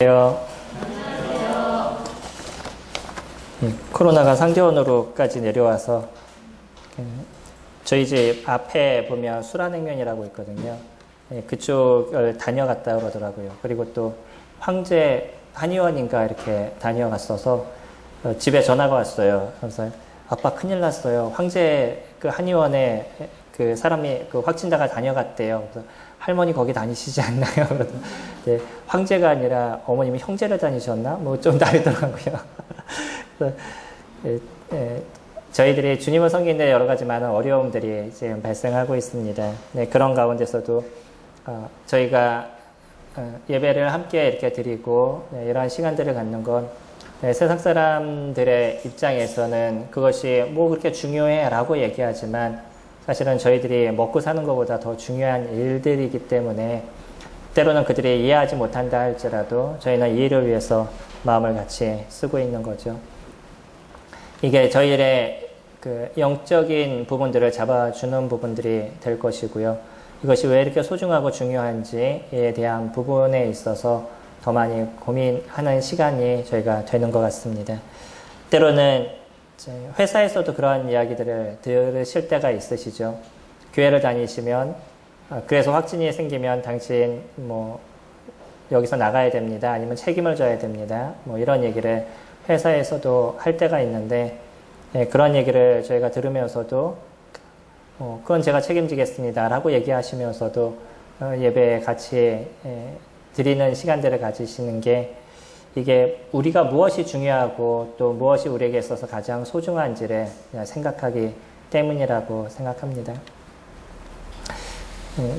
안녕하세요. 코로나가 상대원으로까지 내려와서 저희 집 앞에 보면 수란냉면이라고 있거든요. 그쪽을 다녀갔다 그러더라고요. 그리고 또 황제 한의원인가 이렇게 다녀갔어서 집에 전화가 왔어요. 그래서 아빠 큰일 났어요. 황제 그 한의원에 그 사람이 그 확진자가 다녀갔대요. 그래서 할머니 거기 다니시지 않나요? 네, 황제가 아니라 어머님이 형제를 다니셨나? 뭐 좀 다르더라고요. 그래서, 저희들이 주님을 섬기는데 여러 가지 많은 어려움들이 지금 발생하고 있습니다. 네, 그런 가운데서도 저희가 예배를 함께 이렇게 드리고 이러한 시간들을 갖는 건 세상 사람들의 입장에서는 그것이 뭐 그렇게 중요해 라고 얘기하지만 사실은 저희들이 먹고 사는 것보다 더 중요한 일들이기 때문에 때로는 그들이 이해하지 못한다 할지라도 저희는 이해를 위해서 마음을 같이 쓰고 있는 거죠. 이게 저희의 그 영적인 부분들을 잡아주는 부분들이 될 것이고요. 이것이 왜 이렇게 소중하고 중요한지에 대한 부분에 있어서 더 많이 고민하는 시간이 저희가 되는 것 같습니다. 때로는 회사에서도 그런 이야기들을 들으실 때가 있으시죠. 교회를 다니시면 그래서 확진이 생기면 당신 뭐 여기서 나가야 됩니다. 아니면 책임을 져야 됩니다. 뭐 이런 얘기를 회사에서도 할 때가 있는데 그런 얘기를 저희가 들으면서도 그건 제가 책임지겠습니다 라고 얘기하시면서도 예배에 같이 드리는 시간들을 가지시는 게 이게 우리가 무엇이 중요하고 또 무엇이 우리에게 있어서 가장 소중한지를 생각하기 때문이라고 생각합니다.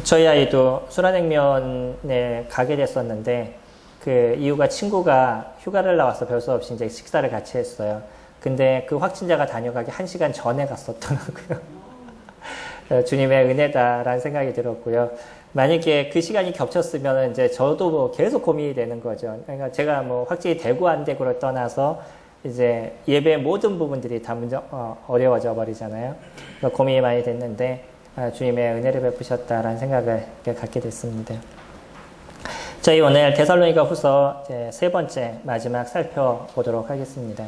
저희 아이도 수란냉면에 가게 됐었는데 그 이유가 친구가 휴가를 나와서 별 수 없이 이제 식사를 같이 했어요. 근데 그 확진자가 다녀가기 1시간 전에 갔었더라고요. 주님의 은혜다라는 생각이 들었고요. 만약에 그 시간이 겹쳤으면 이제 저도 뭐 계속 고민이 되는 거죠. 그러니까 제가 뭐 확진이 되고 안 되고를 떠나서 이제 예배의 모든 부분들이 다 어려워져 버리잖아요. 그러니까 고민이 많이 됐는데 주님의 은혜를 베푸셨다라는 생각을 갖게 됐습니다. 저희 오늘 데살로니가 후서 세 번째 마지막 살펴보도록 하겠습니다.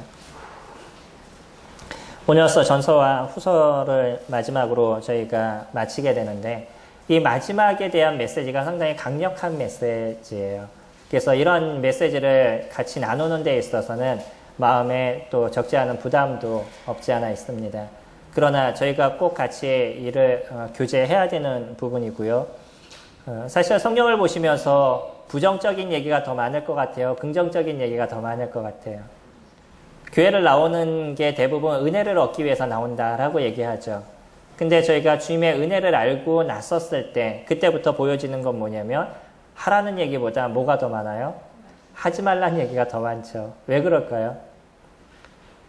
오늘로써 전서와 후서를 마지막으로 저희가 마치게 되는데 이 마지막에 대한 메시지가 상당히 강력한 메시지예요. 그래서 이런 메시지를 같이 나누는 데 있어서는 마음에 또 적지 않은 부담도 없지 않아 있습니다. 그러나 저희가 꼭 같이 이를 교제해야 되는 부분이고요. 사실 성경을 보시면서 부정적인 얘기가 더 많을 것 같아요. 긍정적인 얘기가 더 많을 것 같아요. 교회를 나오는 게 대부분 은혜를 얻기 위해서 나온다라고 얘기하죠. 근데 저희가 주님의 은혜를 알고 났었을 때 그때부터 보여지는 건 뭐냐면 하라는 얘기보다 뭐가 더 많아요? 하지 말라는 얘기가 더 많죠. 왜 그럴까요?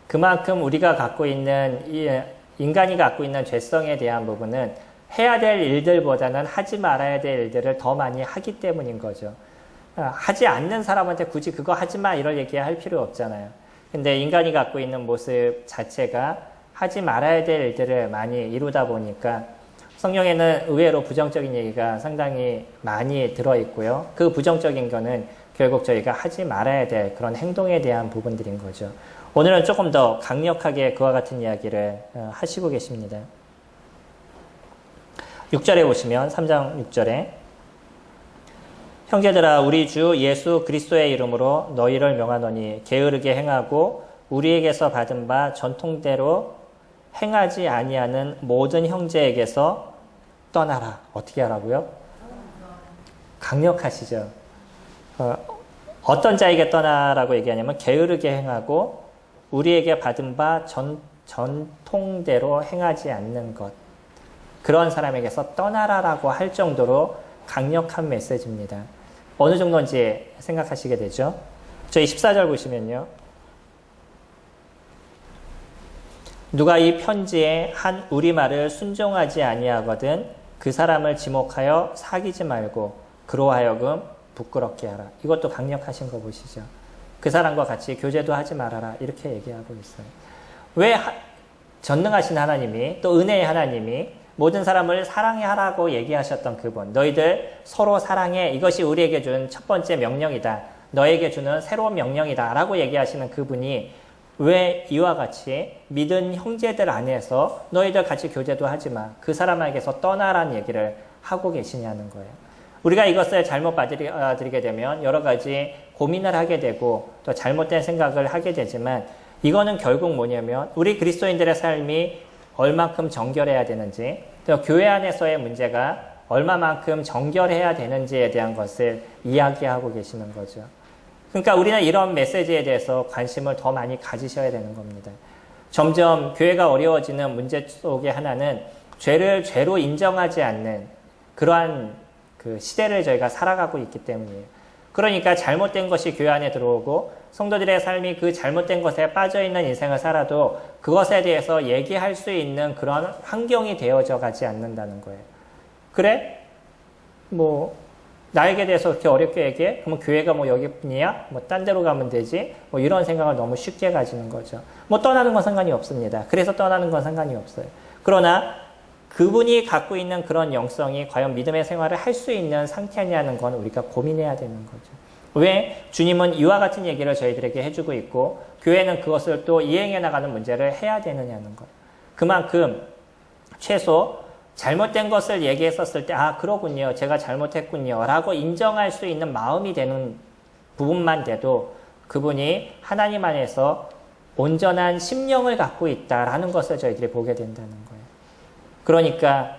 그만큼 우리가 갖고 있는 인간이 갖고 있는 죄성에 대한 부분은 해야 될 일들보다는 하지 말아야 될 일들을 더 많이 하기 때문인 거죠. 하지 않는 사람한테 굳이 그거 하지 마 이럴 얘기할 필요 없잖아요. 근데 인간이 갖고 있는 모습 자체가 하지 말아야 될 일들을 많이 이루다 보니까 성경에는 의외로 부정적인 얘기가 상당히 많이 들어있고요. 그 부정적인 거는 결국 저희가 하지 말아야 될 그런 행동에 대한 부분들인 거죠. 오늘은 조금 더 강력하게 그와 같은 이야기를 하시고 계십니다. 6절에 보시면 3장 6절에 형제들아 우리 주 예수 그리스도의 이름으로 너희를 명하노니 게으르게 행하고 우리에게서 받은 바 전통대로 행하지 아니하는 모든 형제에게서 떠나라. 어떻게 하라고요? 강력하시죠. 어떤 자에게 떠나라고 얘기하냐면 게으르게 행하고 우리에게 받은 바 전통대로 행하지 않는 것. 그런 사람에게서 떠나라라고 할 정도로 강력한 메시지입니다. 어느 정도인지 생각하시게 되죠. 저희 14절 보시면요. 누가 이 편지에 한 우리말을 순종하지 아니하거든 그 사람을 지목하여 사귀지 말고 그로 하여금 부끄럽게 하라. 이것도 강력하신 거 보시죠. 그 사람과 같이 교제도 하지 말아라. 이렇게 얘기하고 있어요. 왜 전능하신 하나님이 또 은혜의 하나님이 모든 사람을 사랑해 하라고 얘기하셨던 그분, 너희들 서로 사랑해, 이것이 우리에게 준 첫 번째 명령이다 너에게 주는 새로운 명령이다 라고 얘기하시는 그분이 왜 이와 같이 믿은 형제들 안에서 너희들 같이 교제도 하지 마. 그 사람에게서 떠나라는 얘기를 하고 계시냐는 거예요. 우리가 이것을 잘못 받아들이게 되면 여러 가지 고민을 하게 되고 또 잘못된 생각을 하게 되지만 이거는 결국 뭐냐면 우리 그리스도인들의 삶이 얼만큼 정결해야 되는지 또 교회 안에서의 문제가 얼마만큼 정결해야 되는지에 대한 것을 이야기하고 계시는 거죠. 그러니까 우리는 이런 메시지에 대해서 관심을 더 많이 가지셔야 되는 겁니다. 점점 교회가 어려워지는 문제 속의 하나는 죄를 죄로 인정하지 않는 그러한 그 시대를 저희가 살아가고 있기 때문이에요. 그러니까 잘못된 것이 교회 안에 들어오고 성도들의 삶이 그 잘못된 것에 빠져있는 인생을 살아도 그것에 대해서 얘기할 수 있는 그런 환경이 되어져 가지 않는다는 거예요. 그래? 뭐 나에게 대해서 그렇게 어렵게 얘기해? 그러면 교회가 뭐 여기뿐이야? 뭐 딴 데로 가면 되지? 뭐 이런 생각을 너무 쉽게 가지는 거죠. 뭐 떠나는 건 상관이 없습니다. 그래서 떠나는 건 상관이 없어요. 그러나 그분이 갖고 있는 그런 영성이 과연 믿음의 생활을 할 수 있는 상태냐는 건 우리가 고민해야 되는 거죠. 왜 주님은 이와 같은 얘기를 저희들에게 해주고 있고 교회는 그것을 또 이행해 나가는 문제를 해야 되느냐는 거예요. 그만큼 최소 잘못된 것을 얘기했었을 때 아 그러군요. 제가 잘못했군요. 라고 인정할 수 있는 마음이 되는 부분만 돼도 그분이 하나님 안에서 온전한 심령을 갖고 있다라는 것을 저희들이 보게 된다는 거예요. 그러니까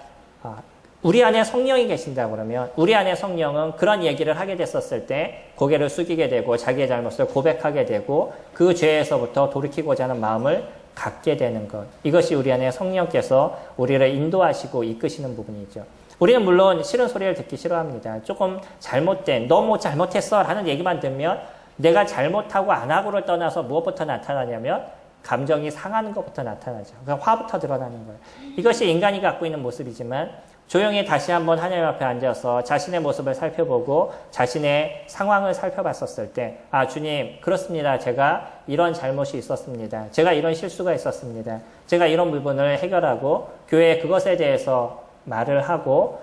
우리 안에 성령이 계신다 그러면 우리 안에 성령은 그런 얘기를 하게 됐었을 때 고개를 숙이게 되고 자기의 잘못을 고백하게 되고 그 죄에서부터 돌이키고자 하는 마음을 갖게 되는 것. 이것이 우리 안에 성령께서 우리를 인도하시고 이끄시는 부분이죠. 우리는 물론 싫은 소리를 듣기 싫어합니다. 조금 잘못된, 너무 잘못했어 라는 얘기만 들으면 내가 잘못하고 안 하고를 떠나서 무엇부터 나타나냐면 감정이 상하는 것부터 나타나죠. 그러니까 화부터 드러나는 거예요. 이것이 인간이 갖고 있는 모습이지만 조용히 다시 한번 하나님 앞에 앉아서 자신의 모습을 살펴보고 자신의 상황을 살펴봤었을 때 아 주님 그렇습니다. 제가 이런 잘못이 있었습니다. 제가 이런 실수가 있었습니다. 제가 이런 부분을 해결하고 교회에 그것에 대해서 말을 하고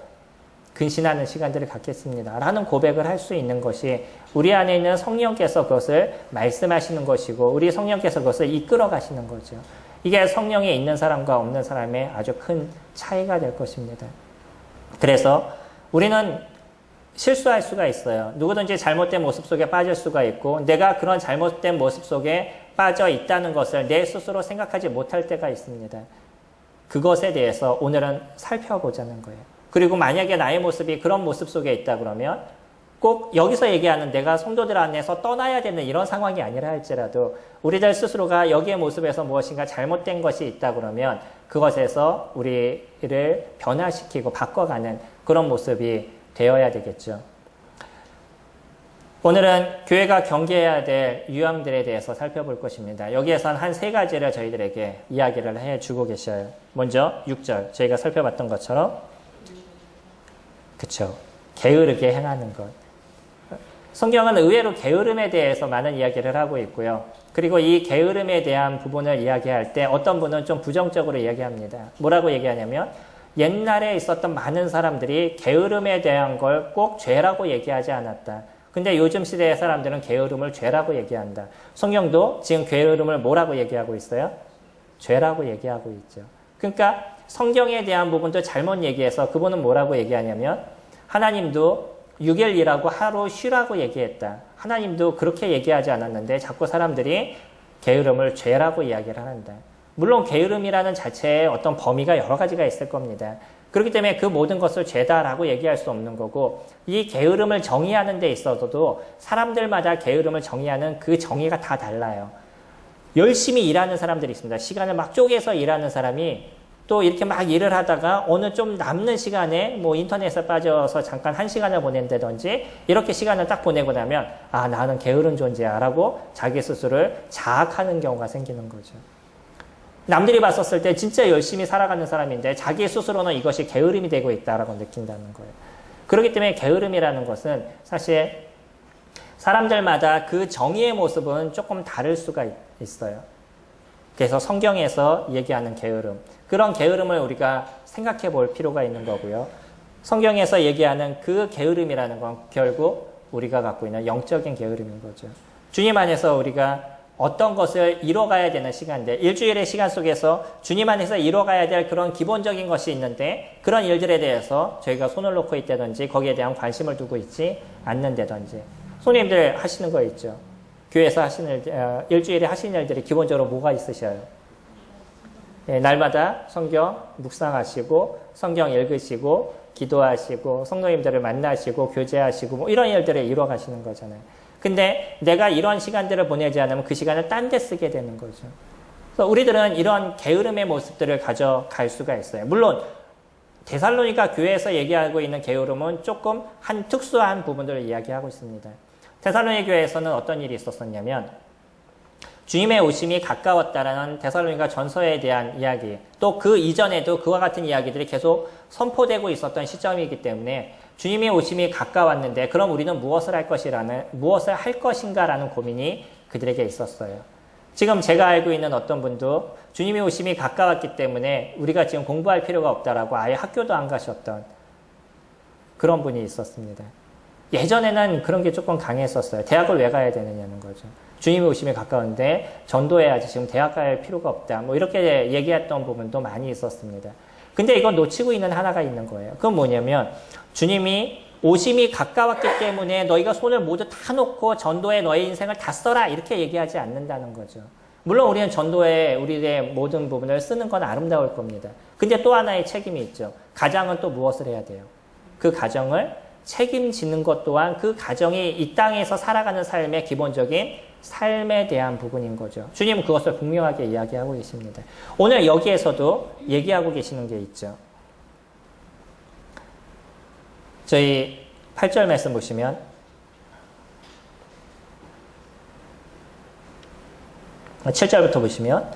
근신하는 시간들을 갖겠습니다. 라는 고백을 할 수 있는 것이 우리 안에 있는 성령께서 그것을 말씀하시는 것이고 우리 성령께서 그것을 이끌어 가시는 거죠. 이게 성령이 있는 사람과 없는 사람의 아주 큰 차이가 될 것입니다. 그래서 우리는 실수할 수가 있어요. 누구든지 잘못된 모습 속에 빠질 수가 있고 내가 그런 잘못된 모습 속에 빠져 있다는 것을 내 스스로 생각하지 못할 때가 있습니다. 그것에 대해서 오늘은 살펴보자는 거예요. 그리고 만약에 나의 모습이 그런 모습 속에 있다 그러면 꼭 여기서 얘기하는 내가 성도들 안에서 떠나야 되는 이런 상황이 아니라 할지라도 우리들 스스로가 여기의 모습에서 무엇인가 잘못된 것이 있다 그러면 그것에서 우리를 변화시키고 바꿔가는 그런 모습이 되어야 되겠죠. 오늘은 교회가 경계해야 될 유형들에 대해서 살펴볼 것입니다. 여기에선 한 3가지를 저희들에게 이야기를 해주고 계셔요. 먼저 6절 저희가 살펴봤던 것처럼 그쵸 게으르게 행하는 것. 성경은 의외로 게으름에 대해서 많은 이야기를 하고 있고요. 그리고 이 게으름에 대한 부분을 이야기할 때 어떤 분은 좀 부정적으로 이야기합니다. 뭐라고 얘기하냐면 옛날에 있었던 많은 사람들이 게으름에 대한 걸 꼭 죄라고 얘기하지 않았다. 근데 요즘 시대의 사람들은 게으름을 죄라고 얘기한다. 성경도 지금 게으름을 뭐라고 얘기하고 있어요? 죄라고 얘기하고 있죠. 그러니까 성경에 대한 부분도 잘못 얘기해서 그분은 뭐라고 얘기하냐면 하나님도 6일 일하고 하루 쉬라고 얘기했다. 하나님도 그렇게 얘기하지 않았는데 자꾸 사람들이 게으름을 죄라고 이야기를 한다. 물론 게으름이라는 자체에 어떤 범위가 여러 가지가 있을 겁니다. 그렇기 때문에 그 모든 것을 죄다라고 얘기할 수 없는 거고 이 게으름을 정의하는 데 있어서도 사람들마다 게으름을 정의하는 그 정의가 다 달라요. 열심히 일하는 사람들이 있습니다. 시간을 막 쪼개서 일하는 사람이 또 이렇게 막 일을 하다가 어느 좀 남는 시간에 뭐 인터넷에 빠져서 잠깐 1시간을 보낸다든지 이렇게 시간을 딱 보내고 나면 아 나는 게으른 존재야 라고 자기 스스로를 자학하는 경우가 생기는 거죠. 남들이 봤었을 때 진짜 열심히 살아가는 사람인데 자기 스스로는 이것이 게으름이 되고 있다라고 느낀다는 거예요. 그렇기 때문에 게으름이라는 것은 사실 사람들마다 그 정의의 모습은 조금 다를 수가 있어요. 그래서 성경에서 얘기하는 게으름, 그런 게으름을 우리가 생각해 볼 필요가 있는 거고요. 성경에서 얘기하는 그 게으름이라는 건 결국 우리가 갖고 있는 영적인 게으름인 거죠. 주님 안에서 우리가 어떤 것을 이뤄가야 되는 시간들, 일주일의 시간 속에서 주님 안에서 이뤄가야 될 그런 기본적인 것이 있는데 그런 일들에 대해서 저희가 손을 놓고 있다든지 거기에 대한 관심을 두고 있지 않는다든지. 손님들 하시는 거 있죠. 교회에서 하시는 일주일에 하시는 일들이 기본적으로 뭐가 있으셔요? 예, 날마다 성경 묵상하시고 성경 읽으시고 기도하시고 성도님들을 만나시고 교제하시고 뭐 이런 일들을 이뤄가시는 거잖아요. 근데 내가 이런 시간들을 보내지 않으면 그 시간을 딴 데 쓰게 되는 거죠. 그래서 우리들은 이런 게으름의 모습들을 가져갈 수가 있어요. 물론 데살로니가 교회에서 얘기하고 있는 게으름은 조금 한 특수한 부분들을 이야기하고 있습니다. 데살로니 교회에서는 어떤 일이 있었었냐면 주님의 오심이 가까웠다라는 데살로니가 전서에 대한 이야기, 또 그 이전에도 그와 같은 이야기들이 계속 선포되고 있었던 시점이기 때문에 주님의 오심이 가까웠는데 그럼 우리는 무엇을 할 것인가라는 고민이 그들에게 있었어요. 지금 제가 알고 있는 어떤 분도 주님의 오심이 가까웠기 때문에 우리가 지금 공부할 필요가 없다라고 아예 학교도 안 가셨던 그런 분이 있었습니다. 예전에는 그런 게 조금 강했었어요. 대학을 왜 가야 되느냐는 거죠. 주님의 오심이 가까운데 전도해야지 지금 대학 갈 필요가 없다. 뭐 이렇게 얘기했던 부분도 많이 있었습니다. 근데 이건 놓치고 있는 하나가 있는 거예요. 그건 뭐냐면 주님이 오심이 가까웠기 때문에 너희가 손을 모두 다 놓고 전도에 너의 인생을 다 써라 이렇게 얘기하지 않는다는 거죠. 물론 우리는 전도에 우리의 모든 부분을 쓰는 건 아름다울 겁니다. 근데 또 하나의 책임이 있죠. 가장은 또 무엇을 해야 돼요? 그 가정을 책임지는 것 또한 그 가정이 이 땅에서 살아가는 삶의 기본적인 삶에 대한 부분인 거죠. 주님은 그것을 분명하게 이야기하고 계십니다. 오늘 여기에서도 얘기하고 계시는 게 있죠. 저희 8절 말씀 보시면 7절부터 보시면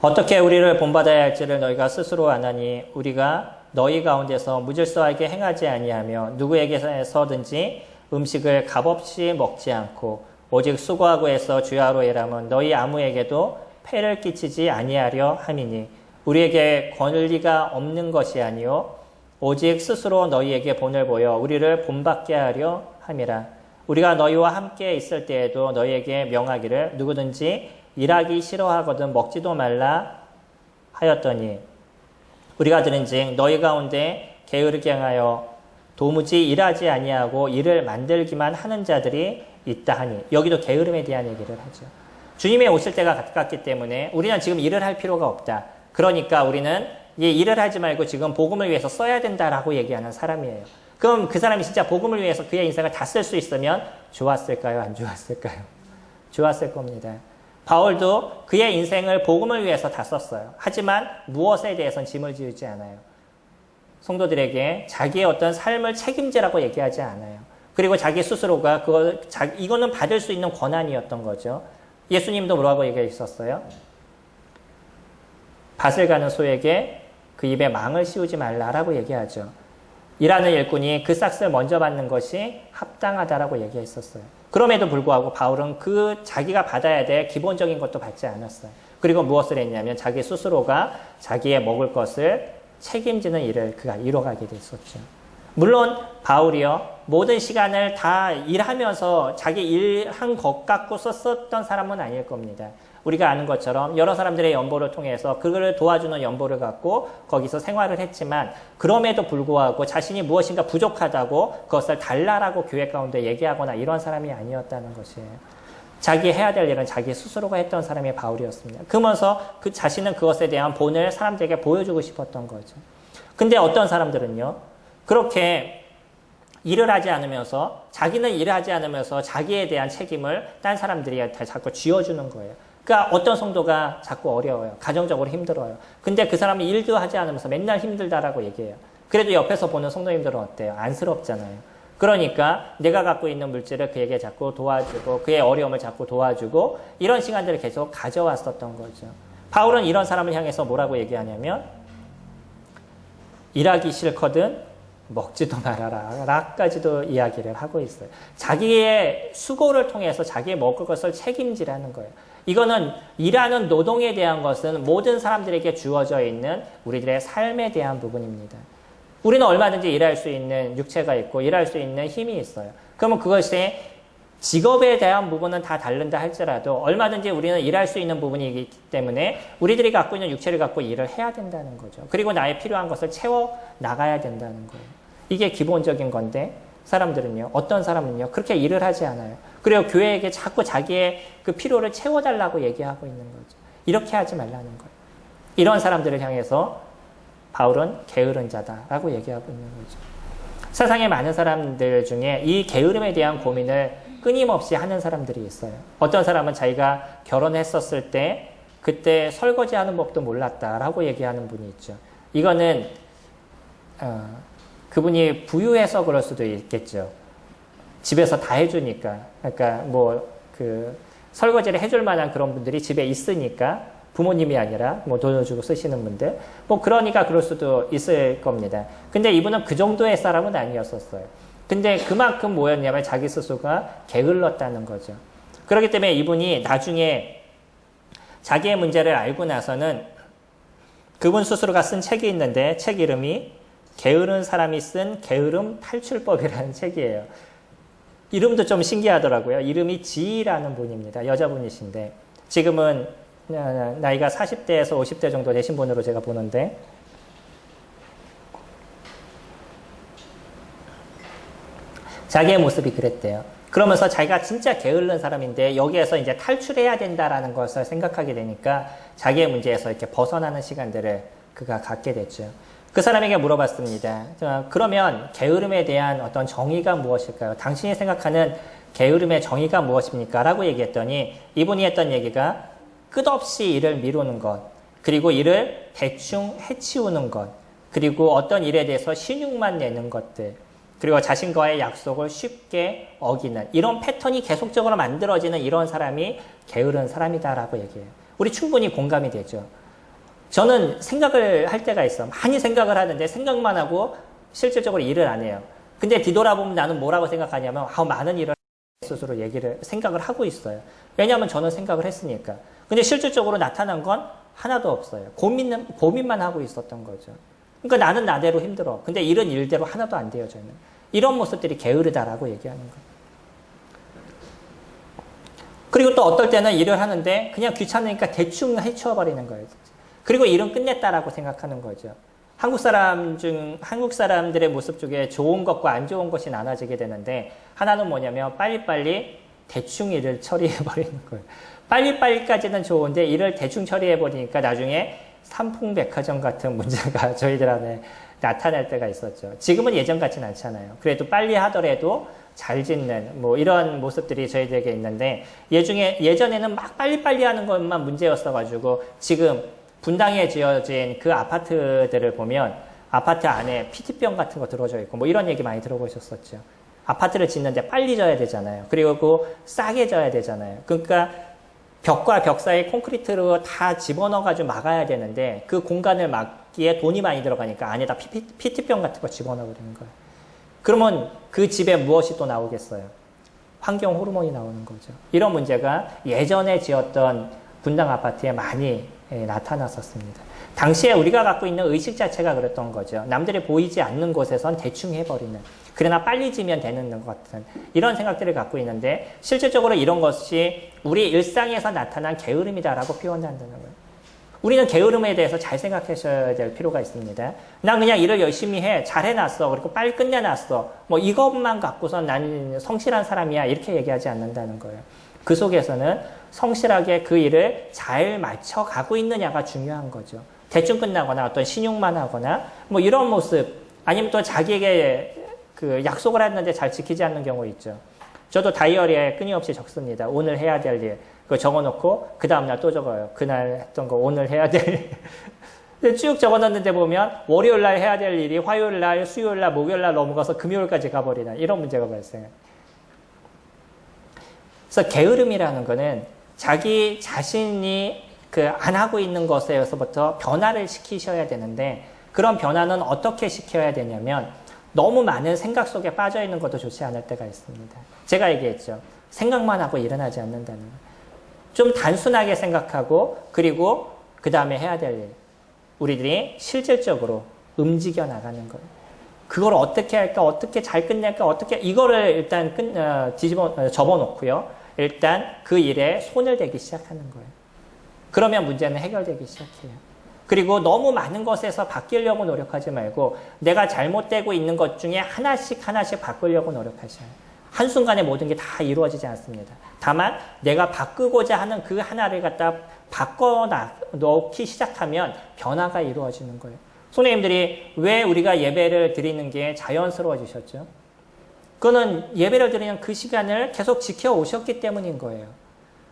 어떻게 우리를 본받아야 할지를 너희가 스스로 아나니 우리가 너희 가운데서 무질서하게 행하지 아니하며 누구에게서든지 음식을 값없이 먹지 않고 오직 수고하고 해서 주야로 일함은 너희 아무에게도 폐를 끼치지 아니하려 함이니 우리에게 권리가 없는 것이 아니요 오직 스스로 너희에게 본을 보여 우리를 본받게 하려 함이라. 우리가 너희와 함께 있을 때에도 너희에게 명하기를 누구든지 일하기 싫어하거든 먹지도 말라 하였더니 우리가 들은즉 너희 가운데 게으르게 하여 도무지 일하지 아니하고 일을 만들기만 하는 자들이 있다 하니 여기도 게으름에 대한 얘기를 하죠. 주님이 오실 때가 가깝기 때문에 우리는 지금 일을 할 필요가 없다. 그러니까 우리는 일을 하지 말고 지금 복음을 위해서 써야 된다라고 얘기하는 사람이에요. 그럼 그 사람이 진짜 복음을 위해서 그의 인생을 다 쓸 수 있으면 좋았을까요? 안 좋았을까요? 좋았을 겁니다. 바울도 그의 인생을 복음을 위해서 다 썼어요. 하지만 무엇에 대해서는 짐을 지우지 않아요. 성도들에게 자기의 어떤 삶을 책임지라고 얘기하지 않아요. 그리고 자기 스스로가 이거는 받을 수 있는 권한이었던 거죠. 예수님도 뭐라고 얘기했었어요? 밭을 가는 소에게 그 입에 망을 씌우지 말라라고 얘기하죠. 일하는 일꾼이 그 싹을 먼저 받는 것이 합당하다라고 얘기했었어요. 그럼에도 불구하고 바울은 자기가 받아야 될 기본적인 것도 받지 않았어요. 그리고 무엇을 했냐면 자기 스스로가 자기의 먹을 것을 책임지는 일을 그가 이뤄가게 됐었죠. 물론 바울이요 모든 시간을 다 일하면서 자기 일한 것 갖고 썼던 사람은 아닐 겁니다. 우리가 아는 것처럼 여러 사람들의 연보를 통해서 그를 도와주는 연보를 갖고 거기서 생활을 했지만 그럼에도 불구하고 자신이 무엇인가 부족하다고 그것을 달라라고 교회 가운데 얘기하거나 이런 사람이 아니었다는 것이에요. 자기 해야 될 일은 자기 스스로가 했던 사람이 바울이었습니다. 그러면서 그 자신은 그것에 대한 본을 사람들에게 보여주고 싶었던 거죠. 근데 어떤 사람들은요 그렇게 일을 하지 않으면서 자기는 일을 하지 않으면서 자기에 대한 책임을 딴 사람들이 자꾸 쥐어주는 거예요. 그러니까 어떤 성도가 자꾸 어려워요. 가정적으로 힘들어요. 근데 그 사람이 일도 하지 않으면서 맨날 힘들다라고 얘기해요. 그래도 옆에서 보는 성도님들은 어때요? 안쓰럽잖아요. 그러니까 내가 갖고 있는 물질을 그에게 자꾸 도와주고 그의 어려움을 자꾸 도와주고 이런 시간들을 계속 가져왔었던 거죠. 바울은 이런 사람을 향해서 뭐라고 얘기하냐면 일하기 싫거든 먹지도 말아라 라까지도 이야기를 하고 있어요. 자기의 수고를 통해서 자기의 먹을 것을 책임지라는 거예요. 이거는 일하는 노동에 대한 것은 모든 사람들에게 주어져 있는 우리들의 삶에 대한 부분입니다. 우리는 얼마든지 일할 수 있는 육체가 있고 일할 수 있는 힘이 있어요. 그러면 그것이 직업에 대한 부분은 다 다른다 할지라도 얼마든지 우리는 일할 수 있는 부분이기 때문에 우리들이 갖고 있는 육체를 갖고 일을 해야 된다는 거죠. 그리고 나의 필요한 것을 채워 나가야 된다는 거예요. 이게 기본적인 건데 사람들은요, 어떤 사람은요, 그렇게 일을 하지 않아요. 그리고 교회에게 자꾸 자기의 그 필요를 채워달라고 얘기하고 있는 거죠. 이렇게 하지 말라는 거예요. 이런 사람들을 향해서 바울은 게으른 자다라고 얘기하고 있는 거죠. 세상에 많은 사람들 중에 이 게으름에 대한 고민을 끊임없이 하는 사람들이 있어요. 어떤 사람은 자기가 결혼했었을 때 그때 설거지하는 법도 몰랐다라고 얘기하는 분이 있죠. 이거는 그분이 부유해서 그럴 수도 있겠죠. 집에서 다 해주니까. 그러니까 설거지를 해줄 만한 그런 분들이 집에 있으니까 부모님이 아니라 돈을 주고 쓰시는 분들. 그러니까 그럴 수도 있을 겁니다. 근데 이분은 그 정도의 사람은 아니었었어요. 근데 그만큼 뭐였냐면 자기 스스로가 게을렀다는 거죠. 그렇기 때문에 이분이 나중에 자기의 문제를 알고 나서는 그분 스스로가 쓴 책이 있는데 책 이름이 게으른 사람이 쓴 게으름 탈출법이라는 책이에요. 이름도 좀 신기하더라고요. 이름이 지희라는 분입니다. 여자분이신데 지금은 나이가 40대에서 50대 정도 되신 분으로 제가 보는데 자기의 모습이 그랬대요. 그러면서 자기가 진짜 게으른 사람인데 여기에서 이제 탈출해야 된다라는 것을 생각하게 되니까 자기의 문제에서 이렇게 벗어나는 시간들을 그가 갖게 됐죠. 그 사람에게 물어봤습니다. 그러면 게으름에 대한 어떤 정의가 무엇일까요? 당신이 생각하는 게으름의 정의가 무엇입니까? 라고 얘기했더니 이분이 했던 얘기가 끝없이 일을 미루는 것, 그리고 일을 대충 해치우는 것, 그리고 어떤 일에 대해서 신용만 내는 것들, 그리고 자신과의 약속을 쉽게 어기는 이런 패턴이 계속적으로 만들어지는 이런 사람이 게으른 사람이다라고 얘기해요. 우리 충분히 공감이 되죠. 저는 생각을 할 때가 있어. 많이 생각을 하는데 생각만 하고 실질적으로 일을 안 해요. 근데 뒤돌아보면 나는 뭐라고 생각하냐면 많은 일을 스스로 생각을 하고 있어요. 왜냐하면 저는 생각을 했으니까. 근데 실질적으로 나타난 건 하나도 없어요. 고민만 하고 있었던 거죠. 그러니까 나는 나대로 힘들어. 근데 일은 일대로 하나도 안 돼요, 저는. 이런 모습들이 게으르다라고 얘기하는 거예요. 그리고 또 어떨 때는 일을 하는데 그냥 귀찮으니까 대충 해치워버리는 거예요. 그리고 일은 끝냈다라고 생각하는 거죠. 한국 사람들의 모습 중에 좋은 것과 안 좋은 것이 나눠지게 되는데 하나는 뭐냐면 빨리빨리 대충 일을 처리해버리는 거예요. 빨리빨리까지는 좋은데 일을 대충 처리해버리니까 나중에 삼풍백화점 같은 문제가 저희들 안에 나타날 때가 있었죠. 지금은 예전 같진 않잖아요. 그래도 빨리 하더라도 잘 짓는 이런 모습들이 저희들에게 있는데 예전에는 막 빨리빨리 하는 것만 문제였어가지고 지금 분당에 지어진 그 아파트들을 보면 아파트 안에 피티병 같은 거 들어져 있고 이런 얘기 많이 들어보셨었죠. 아파트를 짓는데 빨리 져야 되잖아요. 그리고 싸게 져야 되잖아요. 그러니까 벽과 벽 사이에 콘크리트로 다 집어넣어가지고 막아야 되는데 그 공간을 막기에 돈이 많이 들어가니까 안에다 피티병 같은 거 집어넣어버리는 거예요. 그러면 그 집에 무엇이 또 나오겠어요? 환경 호르몬이 나오는 거죠. 이런 문제가 예전에 지었던 분당 아파트에 많이 나타났었습니다. 당시에 우리가 갖고 있는 의식 자체가 그랬던 거죠. 남들이 보이지 않는 곳에선 대충 해버리는, 그러나 빨리 지면 되는 것 같은 이런 생각들을 갖고 있는데 실질적으로 이런 것이 우리 일상에서 나타난 게으름이다라고 표현한다는 거예요. 우리는 게으름에 대해서 잘 생각하셔야 될 필요가 있습니다. 난 그냥 일을 열심히 해, 잘 해놨어, 그리고 빨리 끝내놨어, 이것만 갖고서 난 성실한 사람이야, 이렇게 얘기하지 않는다는 거예요. 그 속에서는 성실하게 그 일을 잘 맞춰가고 있느냐가 중요한 거죠. 대충 끝나거나 어떤 신용만 하거나 이런 모습, 아니면 또 자기에게 그 약속을 했는데 잘 지키지 않는 경우 있죠. 저도 다이어리에 끊임없이 적습니다. 오늘 해야 될 일. 그거 적어놓고 그 다음날 또 적어요. 그날 했던 거 오늘 해야 될 일. 쭉 적어놨는데 보면 월요일날 해야 될 일이 화요일날, 수요일날, 목요일날 넘어가서 금요일까지 가버리는 이런 문제가 발생해요. 그래서 게으름이라는 거는 자기 자신이 안 하고 있는 것에서부터 변화를 시키셔야 되는데 그런 변화는 어떻게 시켜야 되냐면 너무 많은 생각 속에 빠져 있는 것도 좋지 않을 때가 있습니다. 제가 얘기했죠. 생각만 하고 일어나지 않는다는 거예요. 좀 단순하게 생각하고 그리고 그 다음에 해야 될 일. 우리들이 실질적으로 움직여 나가는 거예요. 그걸 어떻게 할까, 어떻게 잘 끝낼까, 어떻게, 이거를 일단 접어놓고요. 일단 그 일에 손을 대기 시작하는 거예요. 그러면 문제는 해결되기 시작해요. 그리고 너무 많은 것에서 바뀌려고 노력하지 말고 내가 잘못되고 있는 것 중에 하나씩 바꾸려고 노력하셔요. 한순간에 모든 게 다 이루어지지 않습니다. 다만 내가 바꾸고자 하는 그 하나를 갖다 바꿔놓기 시작하면 변화가 이루어지는 거예요. 선생님들이 왜 우리가 예배를 드리는 게 자연스러워지셨죠? 그거는 예배를 드리는 그 시간을 계속 지켜오셨기 때문인 거예요.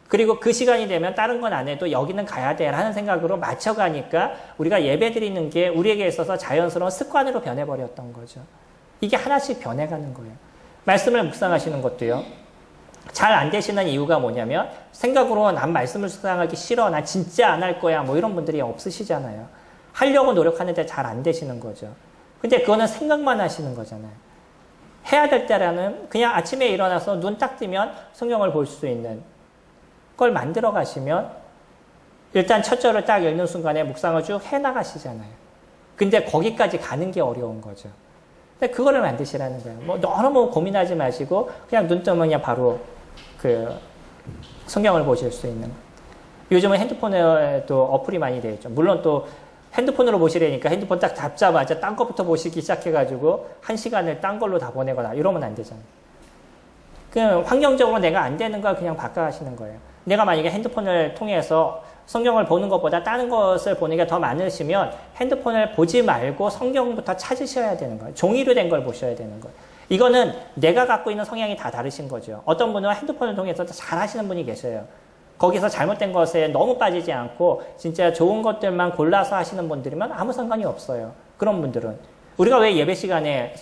그리고 그 시간이 되면 다른 건 안 해도 여기는 가야 돼 라는 생각으로 맞춰가니까 우리가 예배 드리는 게 우리에게 있어서 자연스러운 습관으로 변해버렸던 거죠. 이게 하나씩 변해가는 거예요. 말씀을 묵상하시는 것도요. 잘 안 되시는 이유가 뭐냐면 생각으로 난 말씀을 묵상하기 싫어. 난 진짜 안 할 거야. 뭐 이런 분들이 없으시잖아요. 하려고 노력하는데 잘 안 되시는 거죠. 근데 그거는 생각만 하시는 거잖아요. 해야 될 때라는 그냥 아침에 일어나서 눈 딱 뜨면 성경을 볼 수 있는 걸 만들어 가시면 일단 첫 절을 딱 읽는 순간에 묵상을 쭉 해나가시잖아요. 근데 거기까지 가는 게 어려운 거죠. 근데 그거를 만드시라는 거예요. 뭐 너무 고민하지 마시고 그냥 눈 뜨면 그냥 바로 그 성경을 보실 수 있는. 요즘은 핸드폰에도 어플이 많이 되어 있죠. 물론 또 핸드폰으로 보시려니까 핸드폰 딱 잡자마자 딴 것부터 보시기 시작해가지고 1시간을 딴 걸로 다 보내거나 이러면 안 되잖아요. 그 환경적으로 내가 안 되는 걸 그냥 바꿔가시는 거예요. 내가 만약에 핸드폰을 통해서 성경을 보는 것보다 다른 것을 보는 게 더 많으시면 핸드폰을 보지 말고 성경부터 찾으셔야 되는 거예요. 종이로 된 걸 보셔야 되는 거예요. 이거는 내가 갖고 있는 성향이 다 다르신 거죠. 어떤 분은 핸드폰을 통해서 잘 하시는 분이 계셔요. 거기서 잘못된 것에 너무 빠지지 않고 진짜 좋은 것들만 골라서 하시는 분들이면 아무 상관이 없어요. 그런 분들은. 우리가 왜 예배 시간에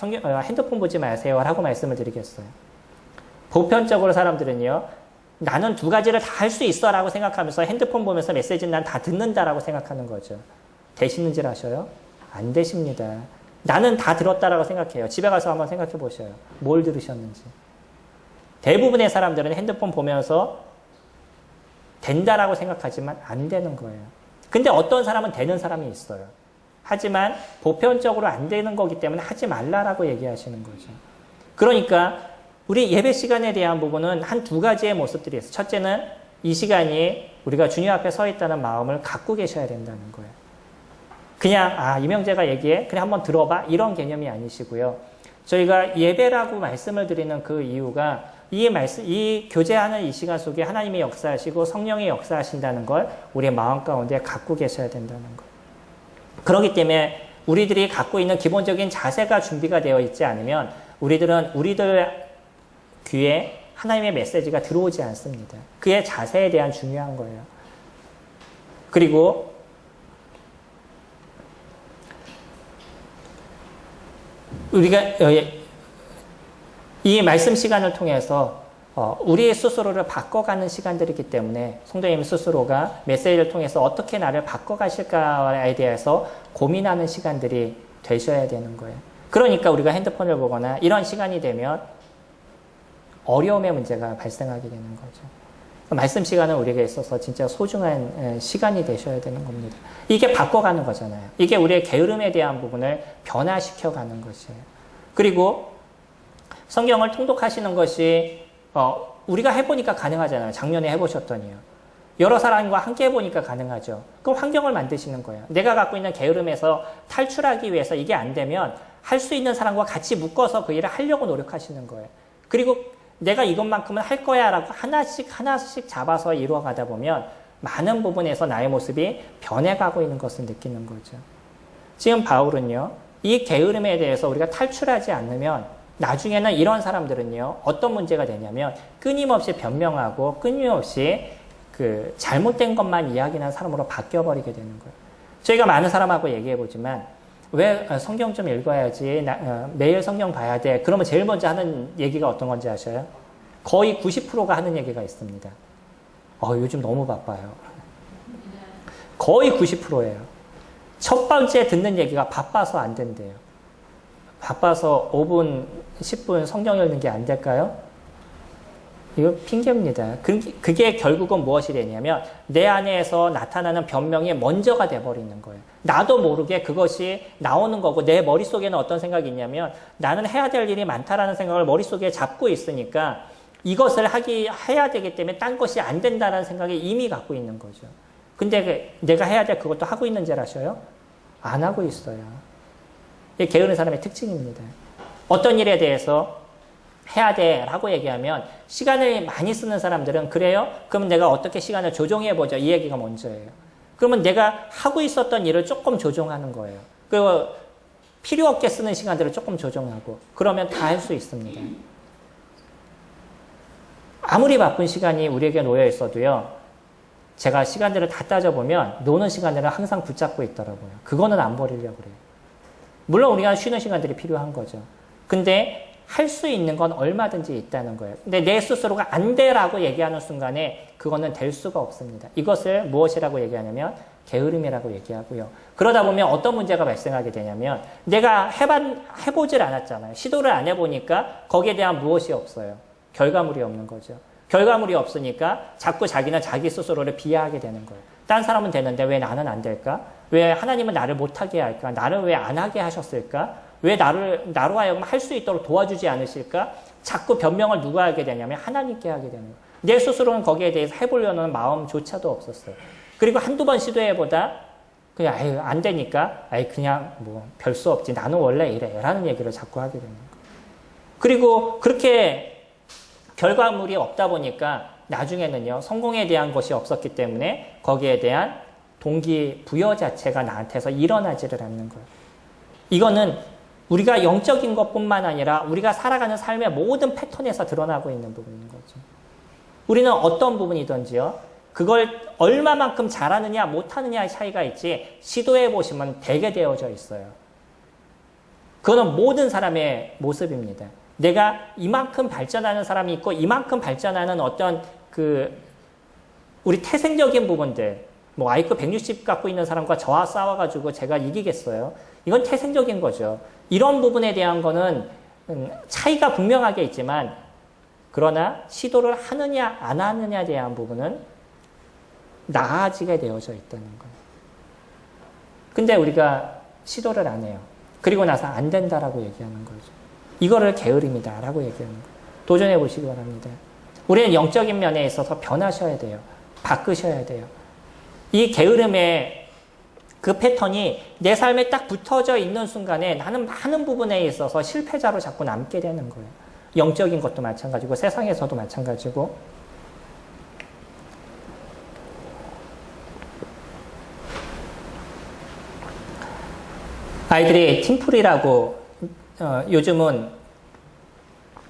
핸드폰 보지 마세요 라고 말씀을 드리겠어요. 보편적으로 사람들은요. 나는 두 가지를 다 할 수 있어 라고 생각하면서 핸드폰 보면서 메시지는 난 다 듣는다라고 생각하는 거죠. 되시는 줄 아셔요? 안 되십니다. 나는 다 들었다라고 생각해요. 집에 가서 한번 생각해 보셔요. 뭘 들으셨는지. 대부분의 사람들은 핸드폰 보면서 된다라고 생각하지만 안 되는 거예요. 근데 어떤 사람은 되는 사람이 있어요. 하지만 보편적으로 안 되는 거기 때문에 하지 말라라고 얘기하시는 거죠. 그러니까 우리 예배 시간에 대한 부분은 한 두 가지의 모습들이 있어요. 첫째는 이 시간이 우리가 주님 앞에 서 있다는 마음을 갖고 계셔야 된다는 거예요. 그냥 이명재가 얘기해? 그래 한번 들어봐? 이런 개념이 아니시고요. 저희가 예배라고 말씀을 드리는 그 이유가 이 교제하는 이 시간 속에 하나님이 역사하시고 성령이 역사하신다는 걸 우리의 마음 가운데 갖고 계셔야 된다는 거예요. 그렇기 때문에 우리들이 갖고 있는 기본적인 자세가 준비가 되어 있지 않으면 우리들 귀에 하나님의 메시지가 들어오지 않습니다. 그의 자세에 대한 중요한 거예요. 그리고 우리가 이 말씀 시간을 통해서 우리의 스스로를 바꿔가는 시간들이기 때문에 성도님 스스로가 메시지를 통해서 어떻게 나를 바꿔가실까에 대해서 고민하는 시간들이 되셔야 되는 거예요. 그러니까 우리가 핸드폰을 보거나 이런 시간이 되면 어려움의 문제가 발생하게 되는 거죠. 말씀 시간은 우리에게 있어서 진짜 소중한 시간이 되셔야 되는 겁니다. 이게 바꿔가는 거잖아요. 이게 우리의 게으름에 대한 부분을 변화시켜가는 것이에요. 그리고 성경을 통독하시는 것이 우리가 해보니까 가능하잖아요. 작년에 해보셨더니요. 여러 사람과 함께 해보니까 가능하죠. 그럼 환경을 만드시는 거예요. 내가 갖고 있는 게으름에서 탈출하기 위해서 이게 안 되면 할 수 있는 사람과 같이 묶어서 그 일을 하려고 노력하시는 거예요. 그리고 내가 이것만큼은 할 거야 라고 하나씩 잡아서 이루어가다 보면 많은 부분에서 나의 모습이 변해가고 있는 것을 느끼는 거죠. 지금 바울은요. 이 게으름에 대해서 우리가 탈출하지 않으면 나중에는 이런 사람들은요. 어떤 문제가 되냐면 끊임없이 변명하고 끊임없이 그 잘못된 것만 이야기하는 사람으로 바뀌어버리게 되는 거예요. 저희가 많은 사람하고 얘기해보지만 왜 성경 좀 읽어야지 매일 성경 봐야 돼. 그러면 제일 먼저 하는 얘기가 어떤 건지 아셔요? 거의 90%가 하는 얘기가 있습니다. 요즘 너무 바빠요. 거의 90%예요. 첫 번째 듣는 얘기가 바빠서 안 된대요. 바빠서 5분, 10분 성경 읽는 게 안 될까요? 이거 핑계입니다. 그게 결국은 무엇이 되냐면 내 안에서 나타나는 변명이 먼저가 돼버리는 거예요. 나도 모르게 그것이 나오는 거고 내 머릿속에는 어떤 생각이 있냐면 나는 해야 될 일이 많다라는 생각을 머릿속에 잡고 있으니까 이것을 해야 되기 때문에 딴 것이 안 된다라는 생각이 이미 갖고 있는 거죠. 근데 내가 해야 될 그것도 하고 있는 줄 아셔요? 안 하고 있어요. 이게 게으른 사람의 특징입니다. 어떤 일에 대해서 해야 돼 라고 얘기하면 시간을 많이 쓰는 사람들은 그래요? 그러면 내가 어떻게 시간을 조정해 보죠. 이 얘기가 먼저예요. 그러면 내가 하고 있었던 일을 조금 조정하는 거예요. 그리고 필요 없게 쓰는 시간들을 조금 조정하고 그러면 다 할 수 있습니다. 아무리 바쁜 시간이 우리에게 놓여 있어도요. 제가 시간들을 다 따져보면 노는 시간들은 항상 붙잡고 있더라고요. 그거는 안 버리려고 그래요. 물론 우리가 쉬는 시간들이 필요한 거죠. 근데 할 수 있는 건 얼마든지 있다는 거예요. 근데 내 스스로가 안 돼라고 얘기하는 순간에 그거는 될 수가 없습니다. 이것을 무엇이라고 얘기하냐면 게으름이라고 얘기하고요. 그러다 보면 어떤 문제가 발생하게 되냐면 내가 해보질 않았잖아요. 시도를 안 해보니까 거기에 대한 무엇이 없어요. 결과물이 없는 거죠. 결과물이 없으니까 자꾸 자기는 자기 스스로를 비하하게 되는 거예요. 딴 사람은 되는데 왜 나는 안 될까? 왜 하나님은 나를 못하게 할까? 나를 왜 안 하게 하셨을까? 왜 나로 하여금 할 수 있도록 도와주지 않으실까? 자꾸 변명을 누가 하게 되냐면 하나님께 하게 되는 거예요. 내 스스로는 거기에 대해서 해보려는 마음조차도 없었어요. 그리고 한두 번 시도해보다 그냥 안 되니까 그냥 뭐 별 수 없지. 나는 원래 이래. 라는 얘기를 자꾸 하게 되는 거예요. 그리고 그렇게 결과물이 없다 보니까 나중에는요. 성공에 대한 것이 없었기 때문에 거기에 대한 동기부여 자체가 나한테서 일어나지를 않는 거예요. 이거는 우리가 영적인 것뿐만 아니라 우리가 살아가는 삶의 모든 패턴에서 드러나고 있는 부분인 거죠. 우리는 어떤 부분이든지요. 그걸 얼마만큼 잘하느냐 못하느냐의 차이가 있지 시도해 보시면 되게 되어져 있어요. 그거는 모든 사람의 모습입니다. 내가 이만큼 발전하는 사람이 있고 이만큼 발전하는 어떤 우리 태생적인 부분들 뭐 IQ 160 갖고 있는 사람과 저와 싸워가지고 제가 이기겠어요? 이건 태생적인 거죠. 이런 부분에 대한 거는 차이가 분명하게 있지만 그러나 시도를 하느냐 안 하느냐에 대한 부분은 나아지게 되어져 있다는 거예요. 근데 우리가 시도를 안 해요. 그리고 나서 안 된다라고 얘기하는 거죠. 이거를 게으름이다라고 얘기하는 거예요. 도전해 보시기 바랍니다. 우리는 영적인 면에 있어서 변하셔야 돼요. 바꾸셔야 돼요. 이 게으름의 그 패턴이 내 삶에 딱 붙어져 있는 순간에 나는 많은 부분에 있어서 실패자로 자꾸 남게 되는 거예요. 영적인 것도 마찬가지고 세상에서도 마찬가지고 아이들이 팀플이라고 요즘은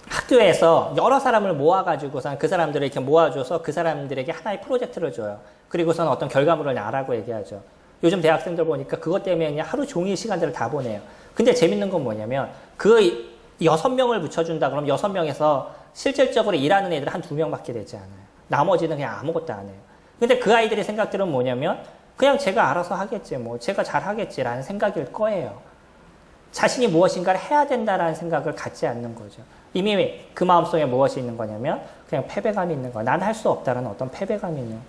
학교에서 여러 사람을 모아가지고선 그 사람들을 이렇게 모아줘서 그 사람들에게 하나의 프로젝트를 줘요. 그리고선 어떤 결과물을 나라고 얘기하죠. 요즘 대학생들 보니까 그것 때문에 그냥 하루 종일 시간들을 다 보내요. 근데 재밌는 건 뭐냐면 그 6명을 붙여준다 그러면 6명에서 실질적으로 일하는 애들 한 2명밖에 되지 않아요. 나머지는 그냥 아무것도 안 해요. 근데 그 아이들의 생각들은 뭐냐면 그냥 제가 알아서 하겠지 뭐 제가 잘 하겠지라는 생각일 거예요. 자신이 무엇인가를 해야 된다라는 생각을 갖지 않는 거죠. 이미 그 마음속에 무엇이 있는 거냐면 그냥 패배감이 있는 거예요. 난 할 수 없다라는 어떤 패배감이 있는 거예요.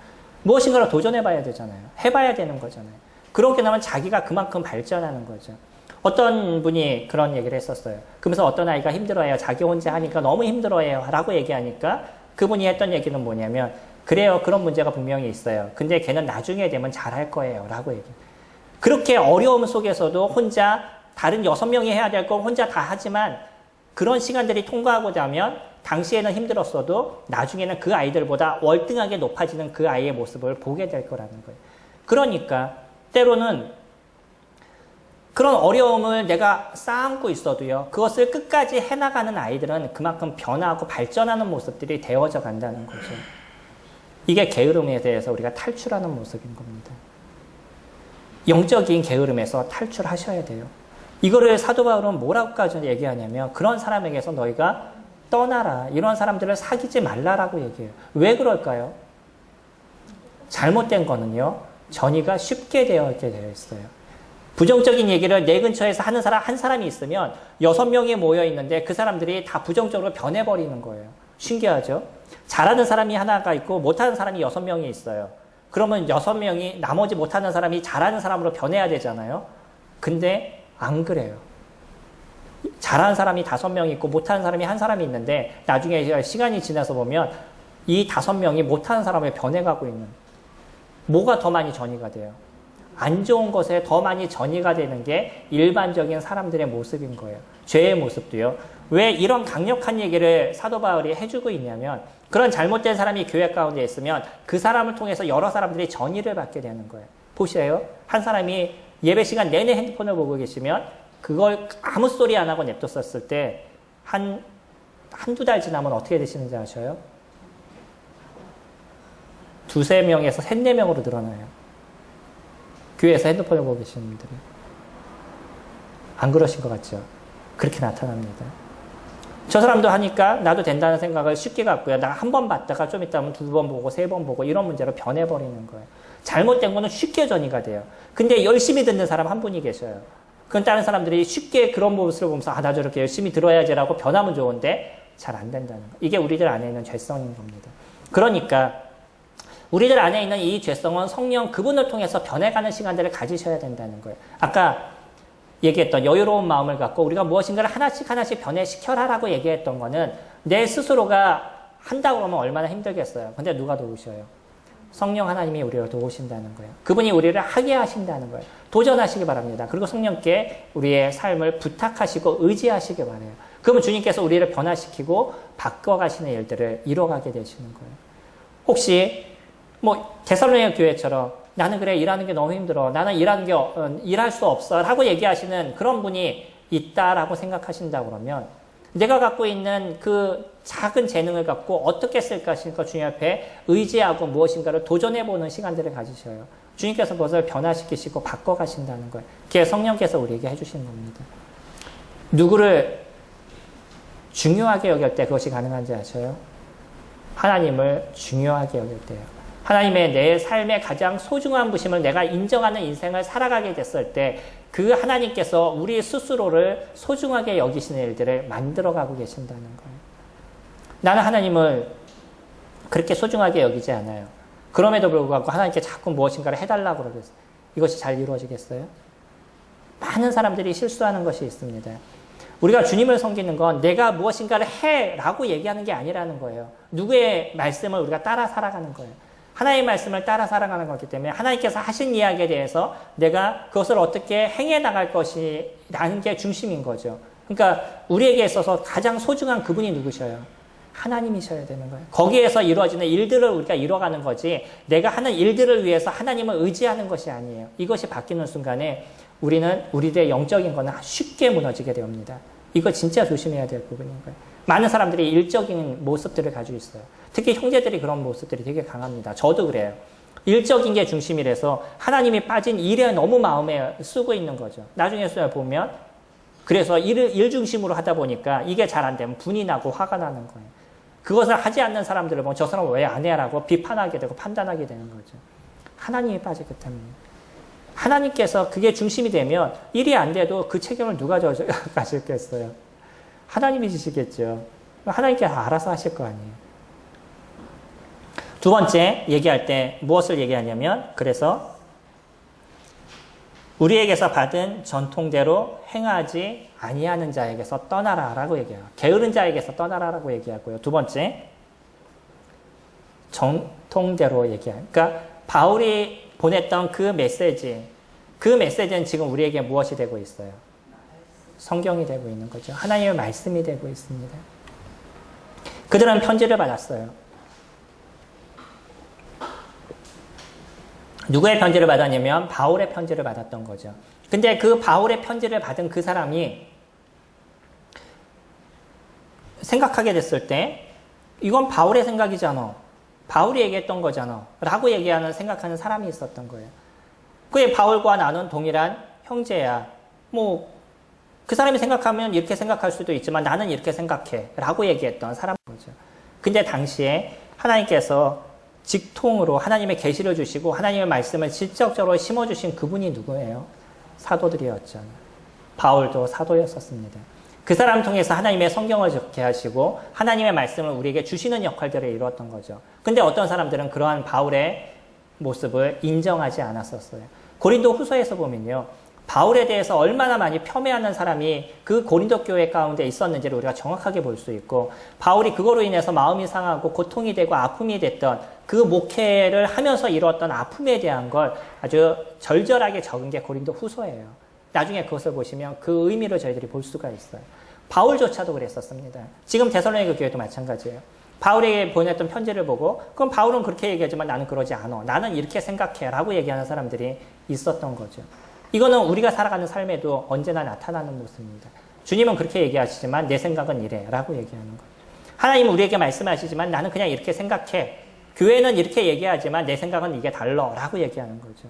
무엇인가를 도전해봐야 되잖아요. 해봐야 되는 거잖아요. 그렇게 되면 자기가 그만큼 발전하는 거죠. 어떤 분이 그런 얘기를 했었어요. 그러면서 어떤 아이가 힘들어해요. 자기 혼자 하니까 너무 힘들어해요. 라고 얘기하니까 그분이 했던 얘기는 뭐냐면 그래요. 그런 문제가 분명히 있어요. 근데 걔는 나중에 되면 잘할 거예요. 라고 얘기해요. 그렇게 어려움 속에서도 혼자 다른 6명이 해야 될 걸 혼자 다 하지만 그런 시간들이 통과하고 나면 당시에는 힘들었어도 나중에는 그 아이들보다 월등하게 높아지는 그 아이의 모습을 보게 될 거라는 거예요. 그러니까 때로는 그런 어려움을 내가 쌓고 있어도요. 그것을 끝까지 해나가는 아이들은 그만큼 변화하고 발전하는 모습들이 되어져 간다는 거죠. 이게 게으름에 대해서 우리가 탈출하는 모습인 겁니다. 영적인 게으름에서 탈출하셔야 돼요. 이거를 사도 바울은 뭐라고까지 얘기하냐면 그런 사람에게서 너희가 떠나라. 이런 사람들을 사귀지 말라라고 얘기해요. 왜 그럴까요? 잘못된 거는요. 전이가 쉽게 되어 있어요. 부정적인 얘기를 내 근처에서 하는 사람 한 사람이 있으면 6명이 모여 있는데 그 사람들이 다 부정적으로 변해버리는 거예요. 신기하죠? 잘하는 사람이 하나가 있고 못하는 사람이 6명이 있어요. 그러면 6명이 나머지 못하는 사람이 잘하는 사람으로 변해야 되잖아요. 근데 안 그래요. 잘하는 사람이 5명 있고 못하는 사람이 한 사람이 있는데 나중에 시간이 지나서 보면 이 5명이 못하는 사람을 변해가고 있는, 뭐가 더 많이 전이가 돼요? 안 좋은 것에 더 많이 전이가 되는 게 일반적인 사람들의 모습인 거예요. 죄의 모습도요. 왜 이런 강력한 얘기를 사도 바울이 해주고 있냐면, 그런 잘못된 사람이 교회 가운데 있으면 그 사람을 통해서 여러 사람들이 전이를 받게 되는 거예요. 보세요. 한 사람이 예배 시간 내내 핸드폰을 보고 계시면 그걸 아무 소리 안 하고 냅뒀었을 때 한두 달 지나면 어떻게 되시는지 아셔요? 2-3명에서 3-4명으로 늘어나요. 교회에서 핸드폰을 보고 계시는 분들이. 안 그러신 것 같죠? 그렇게 나타납니다. 저 사람도 하니까 나도 된다는 생각을 쉽게 갖고요. 나 한 번 봤다가 좀 있다 하면 2번 보고 3번 보고 이런 문제로 변해버리는 거예요. 잘못된 거는 쉽게 전이가 돼요. 근데 열심히 듣는 사람 한 분이 계셔요. 그건 다른 사람들이 쉽게 그런 모습을 보면서 나 저렇게 열심히 들어야지라고 변하면 좋은데 잘 안 된다는 거. 이게 우리들 안에 있는 죄성인 겁니다. 그러니까 우리들 안에 있는 이 죄성은 성령 그분을 통해서 변해가는 시간들을 가지셔야 된다는 거예요. 아까 얘기했던 여유로운 마음을 갖고 우리가 무엇인가를 하나씩 변해시켜라라고 얘기했던 거는 내 스스로가 한다고 하면 얼마나 힘들겠어요. 근데 누가 도우셔요? 성령 하나님이 우리를 도우신다는 거예요. 그분이 우리를 하게 하신다는 거예요. 도전하시기 바랍니다. 그리고 성령께 우리의 삶을 부탁하시고 의지하시기 바라요. 그러면 주님께서 우리를 변화시키고 바꿔가시는 일들을 이뤄가게 되시는 거예요. 혹시 데살로니가 교회처럼 나는 그래 일하는 게 너무 힘들어. 나는 일할 수 없어. 라고 얘기하시는 그런 분이 있다라고 생각하신다고 그러면 내가 갖고 있는 그 작은 재능을 갖고 어떻게 쓸까 싶으니까 주님 앞에 의지하고 무엇인가를 도전해보는 시간들을 가지셔요. 주님께서 그것을 변화시키시고 바꿔가신다는 거예요. 그게 성령께서 우리에게 해주시는 겁니다. 누구를 중요하게 여길 때 그것이 가능한지 아셔요? 하나님을 중요하게 여길 때요. 하나님의 내 삶의 가장 소중한 부심을 내가 인정하는 인생을 살아가게 됐을 때 그 하나님께서 우리 스스로를 소중하게 여기시는 일들을 만들어가고 계신다는 거예요. 나는 하나님을 그렇게 소중하게 여기지 않아요. 그럼에도 불구하고 하나님께 자꾸 무엇인가를 해달라고 그러겠어요. 이것이 잘 이루어지겠어요? 많은 사람들이 실수하는 것이 있습니다. 우리가 주님을 섬기는 건 내가 무엇인가를 해라고 얘기하는 게 아니라는 거예요. 누구의 말씀을 우리가 따라 살아가는 거예요. 하나님의 말씀을 따라 살아가는 거기 때문에 하나님께서 하신 이야기에 대해서 내가 그것을 어떻게 행해 나갈 것이라는 게 중심인 거죠. 그러니까 우리에게 있어서 가장 소중한 그분이 누구셔요? 하나님이셔야 되는 거예요. 거기에서 이루어지는 일들을 우리가 이뤄가는 거지 내가 하는 일들을 위해서 하나님을 의지하는 것이 아니에요. 이것이 바뀌는 순간에 우리들의 영적인 거는 쉽게 무너지게 됩니다. 이거 진짜 조심해야 될 부분인 거예요. 많은 사람들이 일적인 모습들을 가지고 있어요. 특히 형제들이 그런 모습들이 되게 강합니다. 저도 그래요. 일적인 게 중심이라서 하나님이 빠진 일에 너무 마음에 쓰고 있는 거죠. 나중에 보면 그래서 일 중심으로 하다 보니까 이게 잘 안 되면 분이 나고 화가 나는 거예요. 그것을 하지 않는 사람들을 보면 저 사람은 왜 안 해라고 비판하게 되고 판단하게 되는 거죠. 하나님이 빠지기 때문에. 하나님께서 그게 중심이 되면 일이 안 돼도 그 책임을 누가 져가실겠어요? 하나님이 지시겠죠. 하나님께서 알아서 하실 거 아니에요. 두 번째 얘기할 때 무엇을 얘기하냐면 그래서 우리에게서 받은 전통대로 행하지 아니하는 자에게서 떠나라라고 얘기해요. 게으른 자에게서 떠나라라고 얘기하고요. 두 번째 전통대로 얘기해요. 그러니까 바울이 보냈던 그 메시지는 지금 우리에게 무엇이 되고 있어요? 성경이 되고 있는 거죠. 하나님의 말씀이 되고 있습니다. 그들은 편지를 받았어요. 누구의 편지를 받았냐면 바울의 편지를 받았던 거죠. 근데 그 바울의 편지를 받은 그 사람이 생각하게 됐을 때 이건 바울의 생각이잖아. 바울이 얘기했던 거잖아. 라고 생각하는 사람이 있었던 거예요. 그게 바울과 나는 동일한 형제야. 그 사람이 생각하면 이렇게 생각할 수도 있지만 나는 이렇게 생각해. 라고 얘기했던 사람인 거죠. 근데 당시에 하나님께서 직통으로 하나님의 계시를 주시고 하나님의 말씀을 직접적으로 심어주신 그분이 누구예요? 사도들이었죠. 바울도 사도였었습니다. 그 사람 통해서 하나님의 성경을 적게 하시고 하나님의 말씀을 우리에게 주시는 역할들을 이루었던 거죠. 근데 어떤 사람들은 그러한 바울의 모습을 인정하지 않았었어요. 고린도 후서에서 보면요. 바울에 대해서 얼마나 많이 폄훼하는 사람이 그 고린도 교회 가운데 있었는지를 우리가 정확하게 볼 수 있고, 바울이 그거로 인해서 마음이 상하고 고통이 되고 아픔이 됐던 그 목회를 하면서 이루었던 아픔에 대한 걸 아주 절절하게 적은 게 고린도 후서예요. 나중에 그것을 보시면 그 의미를 저희들이 볼 수가 있어요. 바울조차도 그랬었습니다. 지금 데살로니가 교회도 마찬가지예요. 바울에게 보냈던 편지를 보고 그럼 바울은 그렇게 얘기하지만 나는 그러지 않아. 나는 이렇게 생각해 라고 얘기하는 사람들이 있었던 거죠. 이거는 우리가 살아가는 삶에도 언제나 나타나는 모습입니다. 주님은 그렇게 얘기하시지만 내 생각은 이래 라고 얘기하는 거예요. 하나님은 우리에게 말씀하시지만 나는 그냥 이렇게 생각해. 교회는 이렇게 얘기하지만 내 생각은 이게 달라 라고 얘기하는 거죠.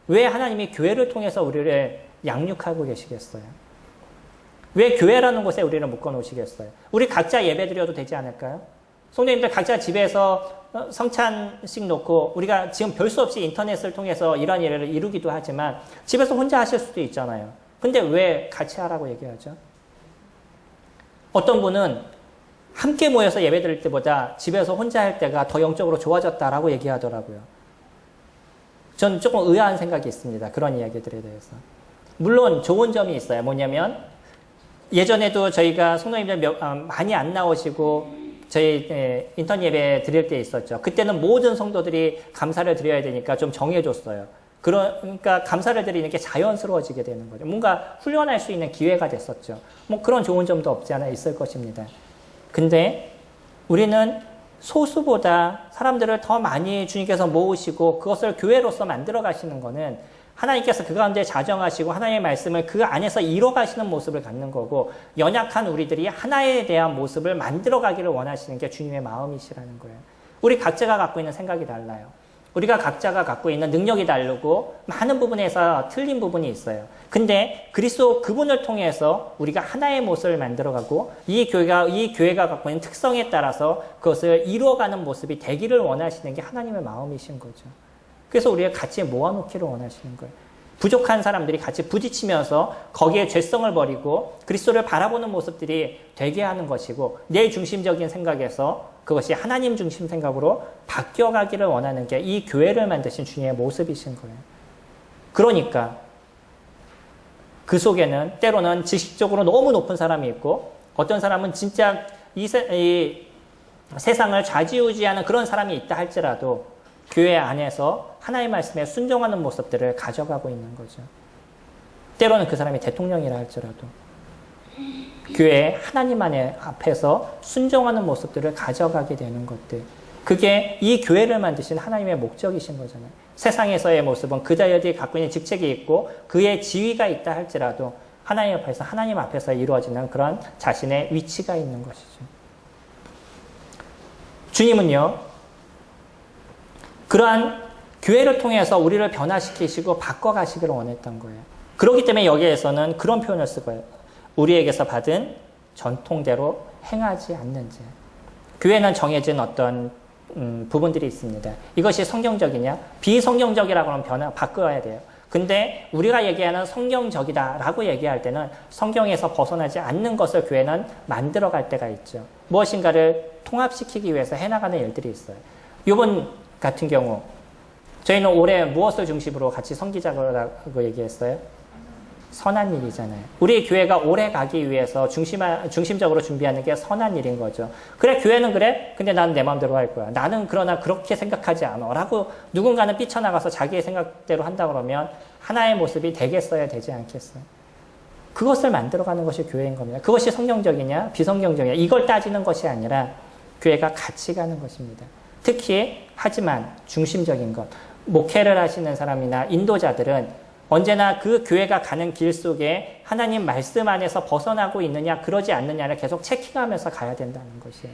왜 하나님이 교회를 통해서 우리를 양육하고 계시겠어요? 왜 교회라는 곳에 우리를 묶어놓으시겠어요? 우리 각자 예배 드려도 되지 않을까요? 성도님들 각자 집에서 성찬식 놓고 우리가 지금 별 수 없이 인터넷을 통해서 이런 일을 이루기도 하지만 집에서 혼자 하실 수도 있잖아요. 근데 왜 같이 하라고 얘기하죠? 어떤 분은 함께 모여서 예배 드릴 때보다 집에서 혼자 할 때가 더 영적으로 좋아졌다라고 얘기하더라고요. 전 조금 의아한 생각이 있습니다. 그런 이야기들에 대해서. 물론 좋은 점이 있어요. 뭐냐면 예전에도 저희가 성도님들 많이 안 나오시고 저희 인턴 예배 드릴 때 있었죠. 그때는 모든 성도들이 감사를 드려야 되니까 좀 정해줬어요. 그러니까 감사를 드리는 게 자연스러워지게 되는 거죠. 뭔가 훈련할 수 있는 기회가 됐었죠. 뭐 그런 좋은 점도 없지 않아 있을 것입니다. 근데 우리는 소수보다 사람들을 더 많이 주님께서 모으시고 그것을 교회로서 만들어 가시는 거는 하나님께서 그 가운데 자정하시고 하나님의 말씀을 그 안에서 이뤄가시는 모습을 갖는 거고, 연약한 우리들이 하나에 대한 모습을 만들어가기를 원하시는 게 주님의 마음이시라는 거예요. 우리 각자가 갖고 있는 생각이 달라요. 우리가 각자가 갖고 있는 능력이 다르고 많은 부분에서 틀린 부분이 있어요. 근데 그리스도 그분을 통해서 우리가 하나의 모습을 만들어가고 이 교회가 갖고 있는 특성에 따라서 그것을 이루어가는 모습이 되기를 원하시는 게 하나님의 마음이신 거죠. 그래서 우리가 같이 모아놓기를 원하시는 거예요. 부족한 사람들이 같이 부딪히면서 거기에 죄성을 버리고 그리스도를 바라보는 모습들이 되게 하는 것이고, 내 중심적인 생각에서 그것이 하나님 중심 생각으로 바뀌어가기를 원하는 게 이 교회를 만드신 주님의 모습이신 거예요. 그러니까 그 속에는 때로는 지식적으로 너무 높은 사람이 있고, 어떤 사람은 진짜 이 세상을 좌지우지하는 그런 사람이 있다 할지라도 교회 안에서 하나님의 말씀에 순종하는 모습들을 가져가고 있는 거죠. 때로는 그 사람이 대통령이라 할지라도 교회 하나님 안에 앞에서 순종하는 모습들을 가져가게 되는 것들, 그게 이 교회를 만드신 하나님의 목적이신 거잖아요. 세상에서의 모습은 그자들이 갖고 있는 직책이 있고 그의 지위가 있다 할지라도 하나님 앞에서 이루어지는 그런 자신의 위치가 있는 것이죠. 주님은요, 그러한 교회를 통해서 우리를 변화시키시고 바꿔가시기를 원했던 거예요. 그렇기 때문에 여기에서는 그런 표현을 쓰고요. 우리에게서 받은 전통대로 행하지 않는지. 교회는 정해진 어떤 부분들이 있습니다. 이것이 성경적이냐? 비성경적이라고 하면 바꿔야 돼요. 근데 우리가 얘기하는 성경적이다라고 얘기할 때는 성경에서 벗어나지 않는 것을 교회는 만들어갈 때가 있죠. 무엇인가를 통합시키기 위해서 해나가는 일들이 있어요. 이번 같은 경우 저희는 올해 무엇을 중심으로 같이 섬기자고 얘기했어요? 선한 일이잖아요. 우리 교회가 오래 가기 위해서 중심적으로 준비하는 게 선한 일인 거죠. 그래, 교회는 그래? 근데 나는 내 마음대로 할 거야. 나는 그러나 그렇게 생각하지 않아. 라고 누군가는 삐쳐나가서 자기의 생각대로 한다 그러면 하나의 모습이 되겠어야 되지 않겠어요? 그것을 만들어가는 것이 교회인 겁니다. 그것이 성경적이냐 비성경적이냐 이걸 따지는 것이 아니라 교회가 같이 가는 것입니다. 특히 하지만 중심적인 것, 목회를 하시는 사람이나 인도자들은 언제나 그 교회가 가는 길 속에 하나님 말씀 안에서 벗어나고 있느냐 그러지 않느냐를 계속 체킹하면서 가야 된다는 것이에요.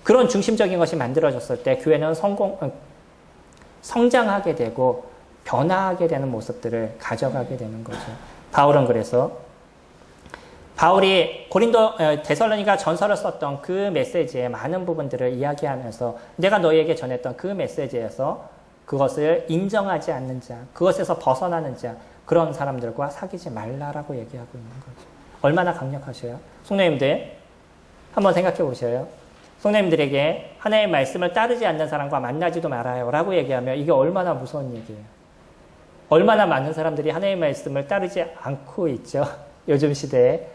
그런 중심적인 것이 만들어졌을 때 교회는 성장하게 되고 변화하게 되는 모습들을 가져가게 되는 거죠. 바울은 그래서 바울이 데살로니가 전서를 썼던 그 메시지의 많은 부분들을 이야기하면서 내가 너희에게 전했던 그 메시지에서 그것을 인정하지 않는 자, 그것에서 벗어나는 자, 그런 사람들과 사귀지 말라라고 얘기하고 있는 거죠. 얼마나 강력하셔요? 성도님들 한번 생각해 보셔요. 성도님들에게 하나님의 말씀을 따르지 않는 사람과 만나지도 말아요 라고 얘기하면 이게 얼마나 무서운 얘기예요. 얼마나 많은 사람들이 하나님의 말씀을 따르지 않고 있죠. 요즘 시대에.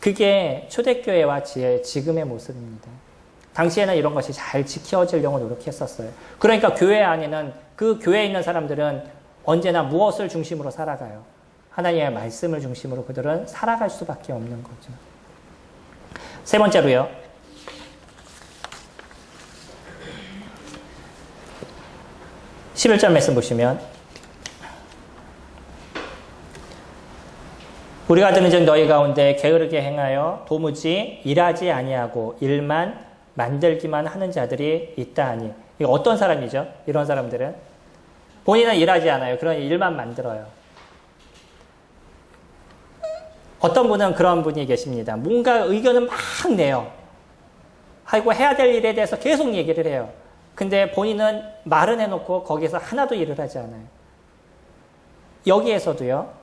그게 초대교회와 지금의 모습입니다. 당시에는 이런 것이 잘 지켜지려고 노력했었어요. 그러니까 교회 안에는 그 교회에 있는 사람들은 언제나 무엇을 중심으로 살아가요? 하나님의 말씀을 중심으로 그들은 살아갈 수밖에 없는 거죠. 세 번째로요. 11절 말씀 보시면 우리가 들은즉 너희 가운데 게으르게 행하여 도무지 일하지 아니하고 일만 만들기만 하는 자들이 있다 하니. 이거 어떤 사람이죠? 이런 사람들은 본인은 일하지 않아요. 그러니 일만 만들어요. 어떤 분은 그런 분이 계십니다. 뭔가 의견은 막 내요. 하고 해야 될 일에 대해서 계속 얘기를 해요. 근데 본인은 말은 해놓고 거기에서 하나도 일을 하지 않아요. 여기에서도요.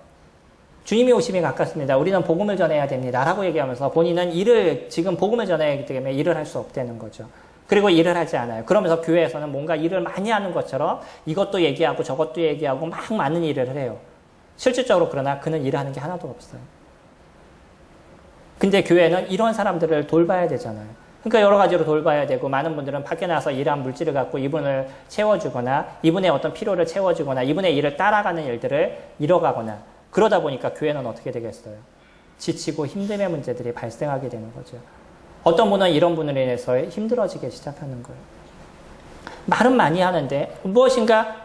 주님이 오심이 가깝습니다. 우리는 복음을 전해야 됩니다. 라고 얘기하면서 본인은 지금 복음을 전해야 하기 때문에 일을 할 수 없다는 거죠. 그리고 일을 하지 않아요. 그러면서 교회에서는 뭔가 일을 많이 하는 것처럼 이것도 얘기하고 저것도 얘기하고 막 많은 일을 해요. 실질적으로 그러나 그는 일하는 게 하나도 없어요. 근데 교회는 이런 사람들을 돌봐야 되잖아요. 그러니까 여러 가지로 돌봐야 되고 많은 분들은 밖에 나가서 일한 물질을 갖고 이분을 채워주거나 이분의 어떤 필요를 채워주거나 이분의 일을 따라가는 일들을 이뤄가거나 그러다 보니까 교회는 어떻게 되겠어요? 지치고 힘듦의 문제들이 발생하게 되는 거죠. 어떤 분은 이런 분으로 인해서 힘들어지기 시작하는 거예요. 말은 많이 하는데 무엇인가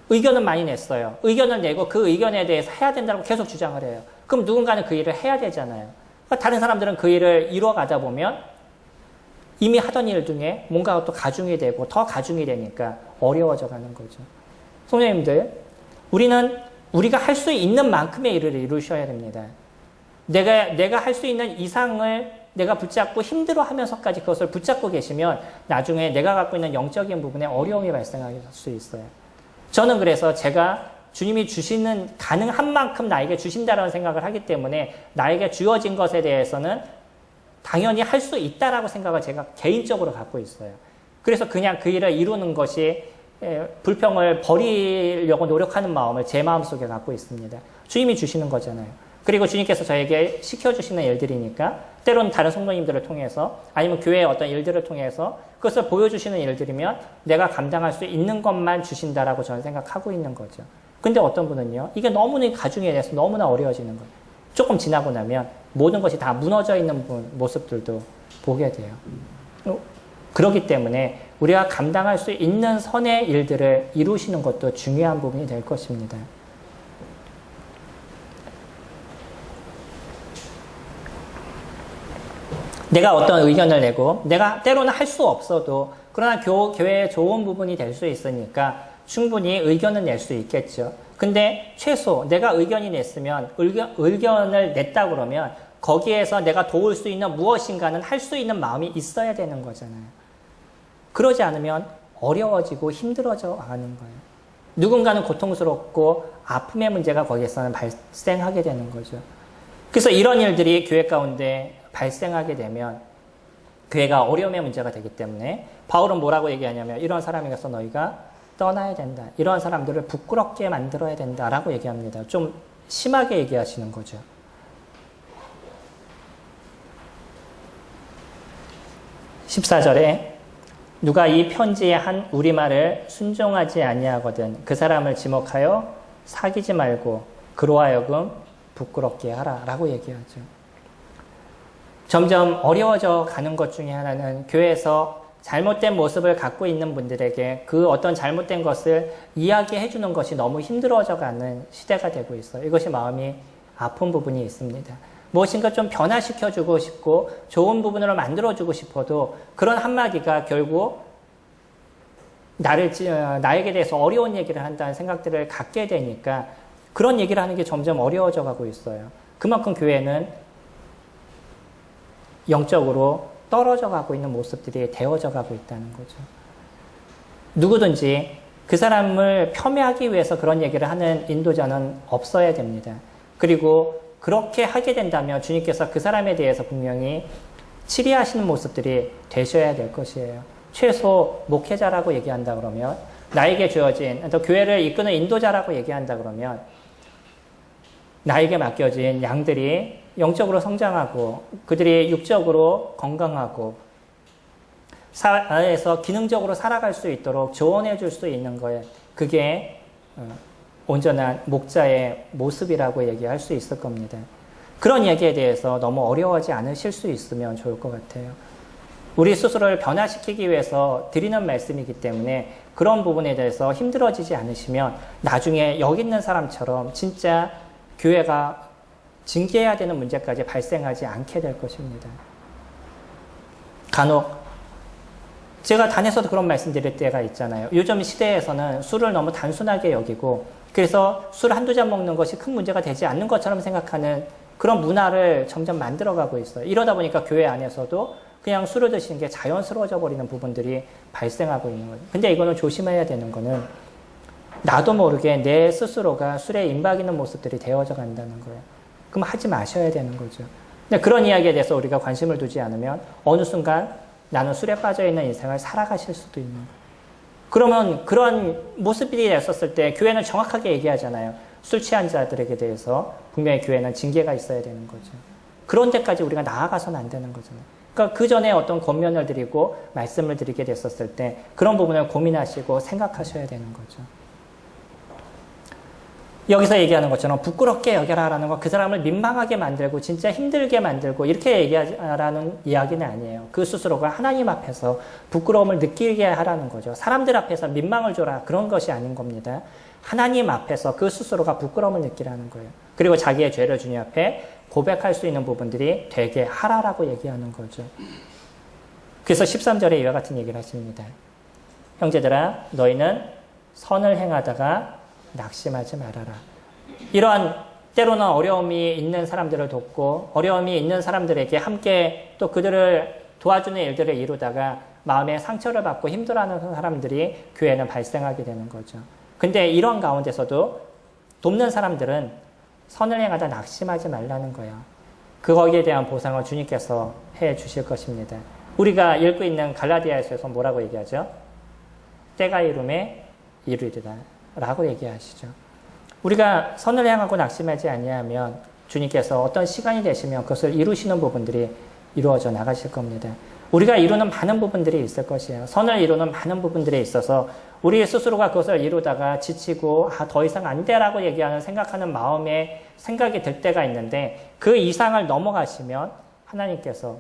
의견은 많이 냈어요. 의견을 내고 그 의견에 대해서 해야 된다고 계속 주장을 해요. 그럼 누군가는 그 일을 해야 되잖아요. 그러니까 다른 사람들은 그 일을 이뤄가다 보면 이미 하던 일 중에 뭔가 또 가중이 되고 더 가중이 되니까 어려워져 가는 거죠. 성도님들, 우리가 할 수 있는 만큼의 일을 이루셔야 됩니다. 내가 할 수 있는 이상을 내가 붙잡고 힘들어하면서까지 그것을 붙잡고 계시면 나중에 내가 갖고 있는 영적인 부분에 어려움이 발생할 수 있어요. 저는 그래서 제가 주님이 주시는 가능한 만큼 나에게 주신다라는 생각을 하기 때문에 나에게 주어진 것에 대해서는 당연히 할 수 있다라고 생각을 제가 개인적으로 갖고 있어요. 그래서 그냥 그 일을 이루는 것이 불평을 버리려고 노력하는 마음을 제 마음속에 갖고 있습니다. 주님이 주시는 거잖아요. 그리고 주님께서 저에게 시켜주시는 일들이니까 때로는 다른 성도님들을 통해서 아니면 교회의 어떤 일들을 통해서 그것을 보여주시는 일들이면 내가 감당할 수 있는 것만 주신다라고 저는 생각하고 있는 거죠. 근데 어떤 분은요. 이게 너무나 가중에 대해서 너무나 어려워지는 거예요. 조금 지나고 나면 모든 것이 다 무너져 있는 모습들도 보게 돼요. 그렇기 때문에 우리가 감당할 수 있는 선의 일들을 이루시는 것도 중요한 부분이 될 것입니다. 내가 어떤 의견을 내고 내가 때로는 할 수 없어도 그러나 교회에 좋은 부분이 될 수 있으니까 충분히 의견은 낼 수 있겠죠. 근데 최소 내가 의견이 냈으면 의견을 냈다 그러면 거기에서 내가 도울 수 있는 무엇인가는 할 수 있는 마음이 있어야 되는 거잖아요. 그러지 않으면 어려워지고 힘들어져 가는 거예요. 누군가는 고통스럽고 아픔의 문제가 거기에서는 발생하게 되는 거죠. 그래서 이런 일들이 교회 가운데 발생하게 되면 교회가 어려움의 문제가 되기 때문에 바울은 뭐라고 얘기하냐면 이런 사람에게서 너희가 떠나야 된다. 이런 사람들을 부끄럽게 만들어야 된다라고 얘기합니다. 좀 심하게 얘기하시는 거죠. 14절에 누가 이 편지에 한 우리말을 순종하지 아니하거든 그 사람을 지목하여 사귀지 말고 그로 하여금 부끄럽게 하라 라고 얘기하죠. 점점 어려워져 가는 것 중에 하나는 교회에서 잘못된 모습을 갖고 있는 분들에게 그 어떤 잘못된 것을 이야기해 주는 것이 너무 힘들어져 가는 시대가 되고 있어요. 이것이 마음이 아픈 부분이 있습니다. 무엇인가 좀 변화시켜주고 싶고 좋은 부분으로 만들어주고 싶어도 그런 한마디가 결국 나에게 대해서 어려운 얘기를 한다는 생각들을 갖게 되니까 그런 얘기를 하는 게 점점 어려워져 가고 있어요. 그만큼 교회는 영적으로 떨어져 가고 있는 모습들이 되어져 가고 있다는 거죠. 누구든지 그 사람을 폄훼하기 위해서 그런 얘기를 하는 인도자는 없어야 됩니다. 그리고 그렇게 하게 된다면 주님께서 그 사람에 대해서 분명히 치리하시는 모습들이 되셔야 될 것이에요. 최소 목회자라고 얘기한다 그러면, 나에게 주어진, 또 교회를 이끄는 인도자라고 얘기한다 그러면, 나에게 맡겨진 양들이 영적으로 성장하고 그들이 육적으로 건강하고 사회에서 기능적으로 살아갈 수 있도록 조언해 줄 수 있는 거예요. 그게 온전한 목자의 모습이라고 얘기할 수 있을 겁니다. 그런 얘기에 대해서 너무 어려워하지 않으실 수 있으면 좋을 것 같아요. 우리 스스로를 변화시키기 위해서 드리는 말씀이기 때문에 그런 부분에 대해서 힘들어지지 않으시면 나중에 여기 있는 사람처럼 진짜 교회가 징계해야 되는 문제까지 발생하지 않게 될 것입니다. 간혹 제가 단에서도 그런 말씀 드릴 때가 있잖아요. 요즘 시대에서는 술을 너무 단순하게 여기고 그래서 술 한두 잔 먹는 것이 큰 문제가 되지 않는 것처럼 생각하는 그런 문화를 점점 만들어가고 있어요. 이러다 보니까 교회 안에서도 그냥 술을 드시는 게 자연스러워져 버리는 부분들이 발생하고 있는 거예요. 근데 이거는 조심해야 되는 거는 나도 모르게 내 스스로가 술에 임박이는 모습들이 되어져 간다는 거예요. 그럼 하지 마셔야 되는 거죠. 근데 그런 이야기에 대해서 우리가 관심을 두지 않으면 어느 순간 나는 술에 빠져있는 인생을 살아가실 수도 있는 거예요. 그러면 그런 모습이 됐었을 때 교회는 정확하게 얘기하잖아요. 술 취한 자들에게 대해서 분명히 교회는 징계가 있어야 되는 거죠. 그런 데까지 우리가 나아가서는 안 되는 거잖아요. 그러니까 그 전에 어떤 권면을 드리고 말씀을 드리게 됐었을 때 그런 부분을 고민하시고 생각하셔야 되는 거죠. 여기서 얘기하는 것처럼 부끄럽게 여겨라라는 거, 그 사람을 민망하게 만들고 진짜 힘들게 만들고 이렇게 얘기하라는 이야기는 아니에요. 그 스스로가 하나님 앞에서 부끄러움을 느끼게 하라는 거죠. 사람들 앞에서 민망을 줘라 그런 것이 아닌 겁니다. 하나님 앞에서 그 스스로가 부끄러움을 느끼라는 거예요. 그리고 자기의 죄를 주님 앞에 고백할 수 있는 부분들이 되게 하라라고 얘기하는 거죠. 그래서 13절에 이와 같은 얘기를 하십니다. 형제들아 너희는 선을 행하다가 낙심하지 말아라. 이러한 때로는 어려움이 있는 사람들을 돕고 어려움이 있는 사람들에게 함께 또 그들을 도와주는 일들을 이루다가 마음에 상처를 받고 힘들어하는 사람들이 교회는 발생하게 되는 거죠. 근데 이런 가운데서도 돕는 사람들은 선을 행하다 낙심하지 말라는 거예요. 거기에 대한 보상을 주님께서 해 주실 것입니다. 우리가 읽고 있는 갈라디아에서 뭐라고 얘기하죠? 때가 이름에 이르리라 라고 얘기하시죠. 우리가 선을 행하고 낙심하지 아니하면 주님께서 어떤 시간이 되시면 그것을 이루시는 부분들이 이루어져 나가실 겁니다. 우리가 이루는 많은 부분들이 있을 것이에요. 선을 이루는 많은 부분들이 있어서 우리 스스로가 그것을 이루다가 지치고 더 이상 안 돼라고 생각하는 마음에 생각이 들 때가 있는데 그 이상을 넘어가시면 하나님께서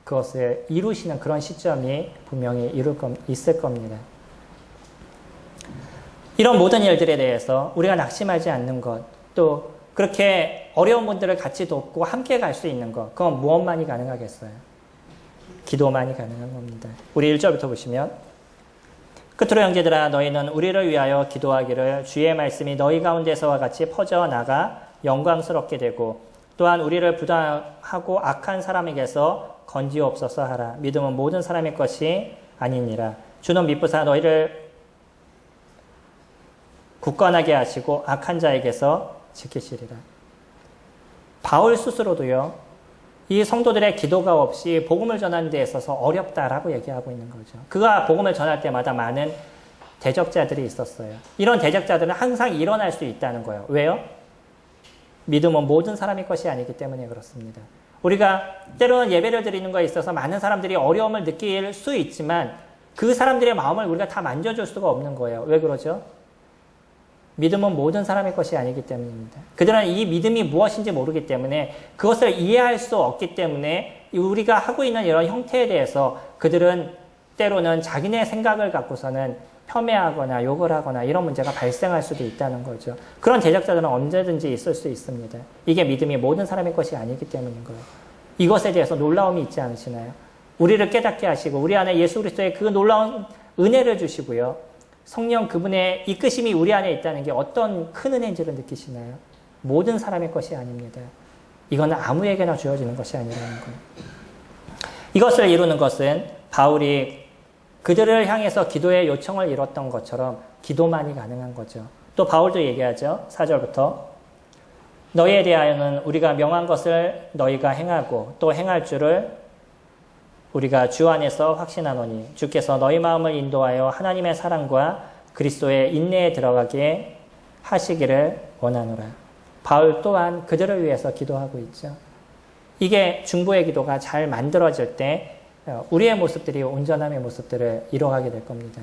그것을 이루시는 그런 시점이 분명히 있을 겁니다. 이런 모든 일들에 대해서 우리가 낙심하지 않는 것, 또 그렇게 어려운 분들을 같이 돕고 함께 갈 수 있는 것, 그건 무엇만이 가능하겠어요? 기도만이 가능한 겁니다. 우리 1절부터 보시면 끝으로 형제들아 너희는 우리를 위하여 기도하기를 주의 말씀이 너희 가운데서와 같이 퍼져나가 영광스럽게 되고 또한 우리를 부당하고 악한 사람에게서 건지옵소서 하라. 믿음은 모든 사람의 것이 아니니라. 주는 미쁘사 너희를 굳건하게 하시고 악한 자에게서 지키시리라. 바울 스스로도요. 이 성도들의 기도가 없이 복음을 전하는 데 있어서 어렵다라고 얘기하고 있는 거죠. 그가 복음을 전할 때마다 많은 대적자들이 있었어요. 이런 대적자들은 항상 일어날 수 있다는 거예요. 왜요? 믿음은 모든 사람의 것이 아니기 때문에 그렇습니다. 우리가 때로는 예배를 드리는 것에 있어서 많은 사람들이 어려움을 느낄 수 있지만 그 사람들의 마음을 우리가 다 만져줄 수가 없는 거예요. 왜 그러죠? 믿음은 모든 사람의 것이 아니기 때문입니다. 그들은 이 믿음이 무엇인지 모르기 때문에 그것을 이해할 수 없기 때문에 우리가 하고 있는 이런 형태에 대해서 그들은 때로는 자기네 생각을 갖고서는 폄훼하거나 욕을 하거나 이런 문제가 발생할 수도 있다는 거죠. 그런 대적자들은 언제든지 있을 수 있습니다. 이게 믿음이 모든 사람의 것이 아니기 때문인 거예요. 이것에 대해서 놀라움이 있지 않으시나요? 우리를 깨닫게 하시고 우리 안에 예수 그리스도의 그 놀라운 은혜를 주시고요. 성령 그분의 이끄심이 우리 안에 있다는 게 어떤 큰 은혜인지를 느끼시나요? 모든 사람의 것이 아닙니다. 이거는 아무에게나 주어지는 것이 아니라는 거예요. 이것을 이루는 것은 바울이 그들을 향해서 기도의 요청을 이뤘던 것처럼 기도만이 가능한 거죠. 또 바울도 얘기하죠. 4절부터 너희에 대하여는 우리가 명한 것을 너희가 행하고 또 행할 줄을 우리가 주 안에서 확신하노니 주께서 너희 마음을 인도하여 하나님의 사랑과 그리스도의 인내에 들어가게 하시기를 원하노라. 바울 또한 그들을 위해서 기도하고 있죠. 이게 중보의 기도가 잘 만들어질 때 우리의 모습들이 온전함의 모습들을 이뤄가게 될 겁니다.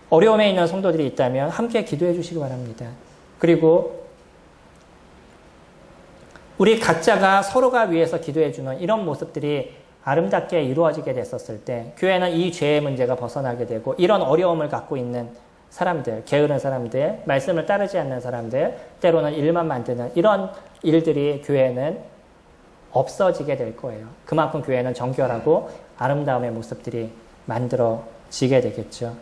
어려움에 있는 성도들이 있다면 함께 기도해 주시기 바랍니다. 그리고 우리 각자가 서로가 위해서 기도해 주는 이런 모습들이 아름답게 이루어지게 됐었을 때 교회는 이 죄의 문제가 벗어나게 되고 이런 어려움을 갖고 있는 사람들, 게으른 사람들, 말씀을 따르지 않는 사람들, 때로는 일만 만드는 이런 일들이 교회는 없어지게 될 거예요. 그만큼 교회는 정결하고 아름다움의 모습들이 만들어지게 되겠죠.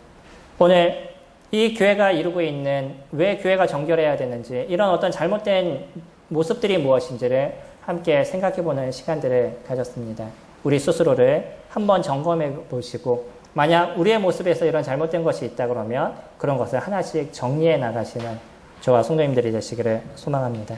오늘 이 교회가 이루고 있는 왜 교회가 정결해야 되는지 이런 어떤 잘못된 모습들이 무엇인지를 함께 생각해보는 시간들을 가졌습니다. 우리 스스로를 한번 점검해 보시고 만약 우리의 모습에서 이런 잘못된 것이 있다 그러면 그런 것을 하나씩 정리해 나가시는 저와 성도님들이 되시기를 소망합니다.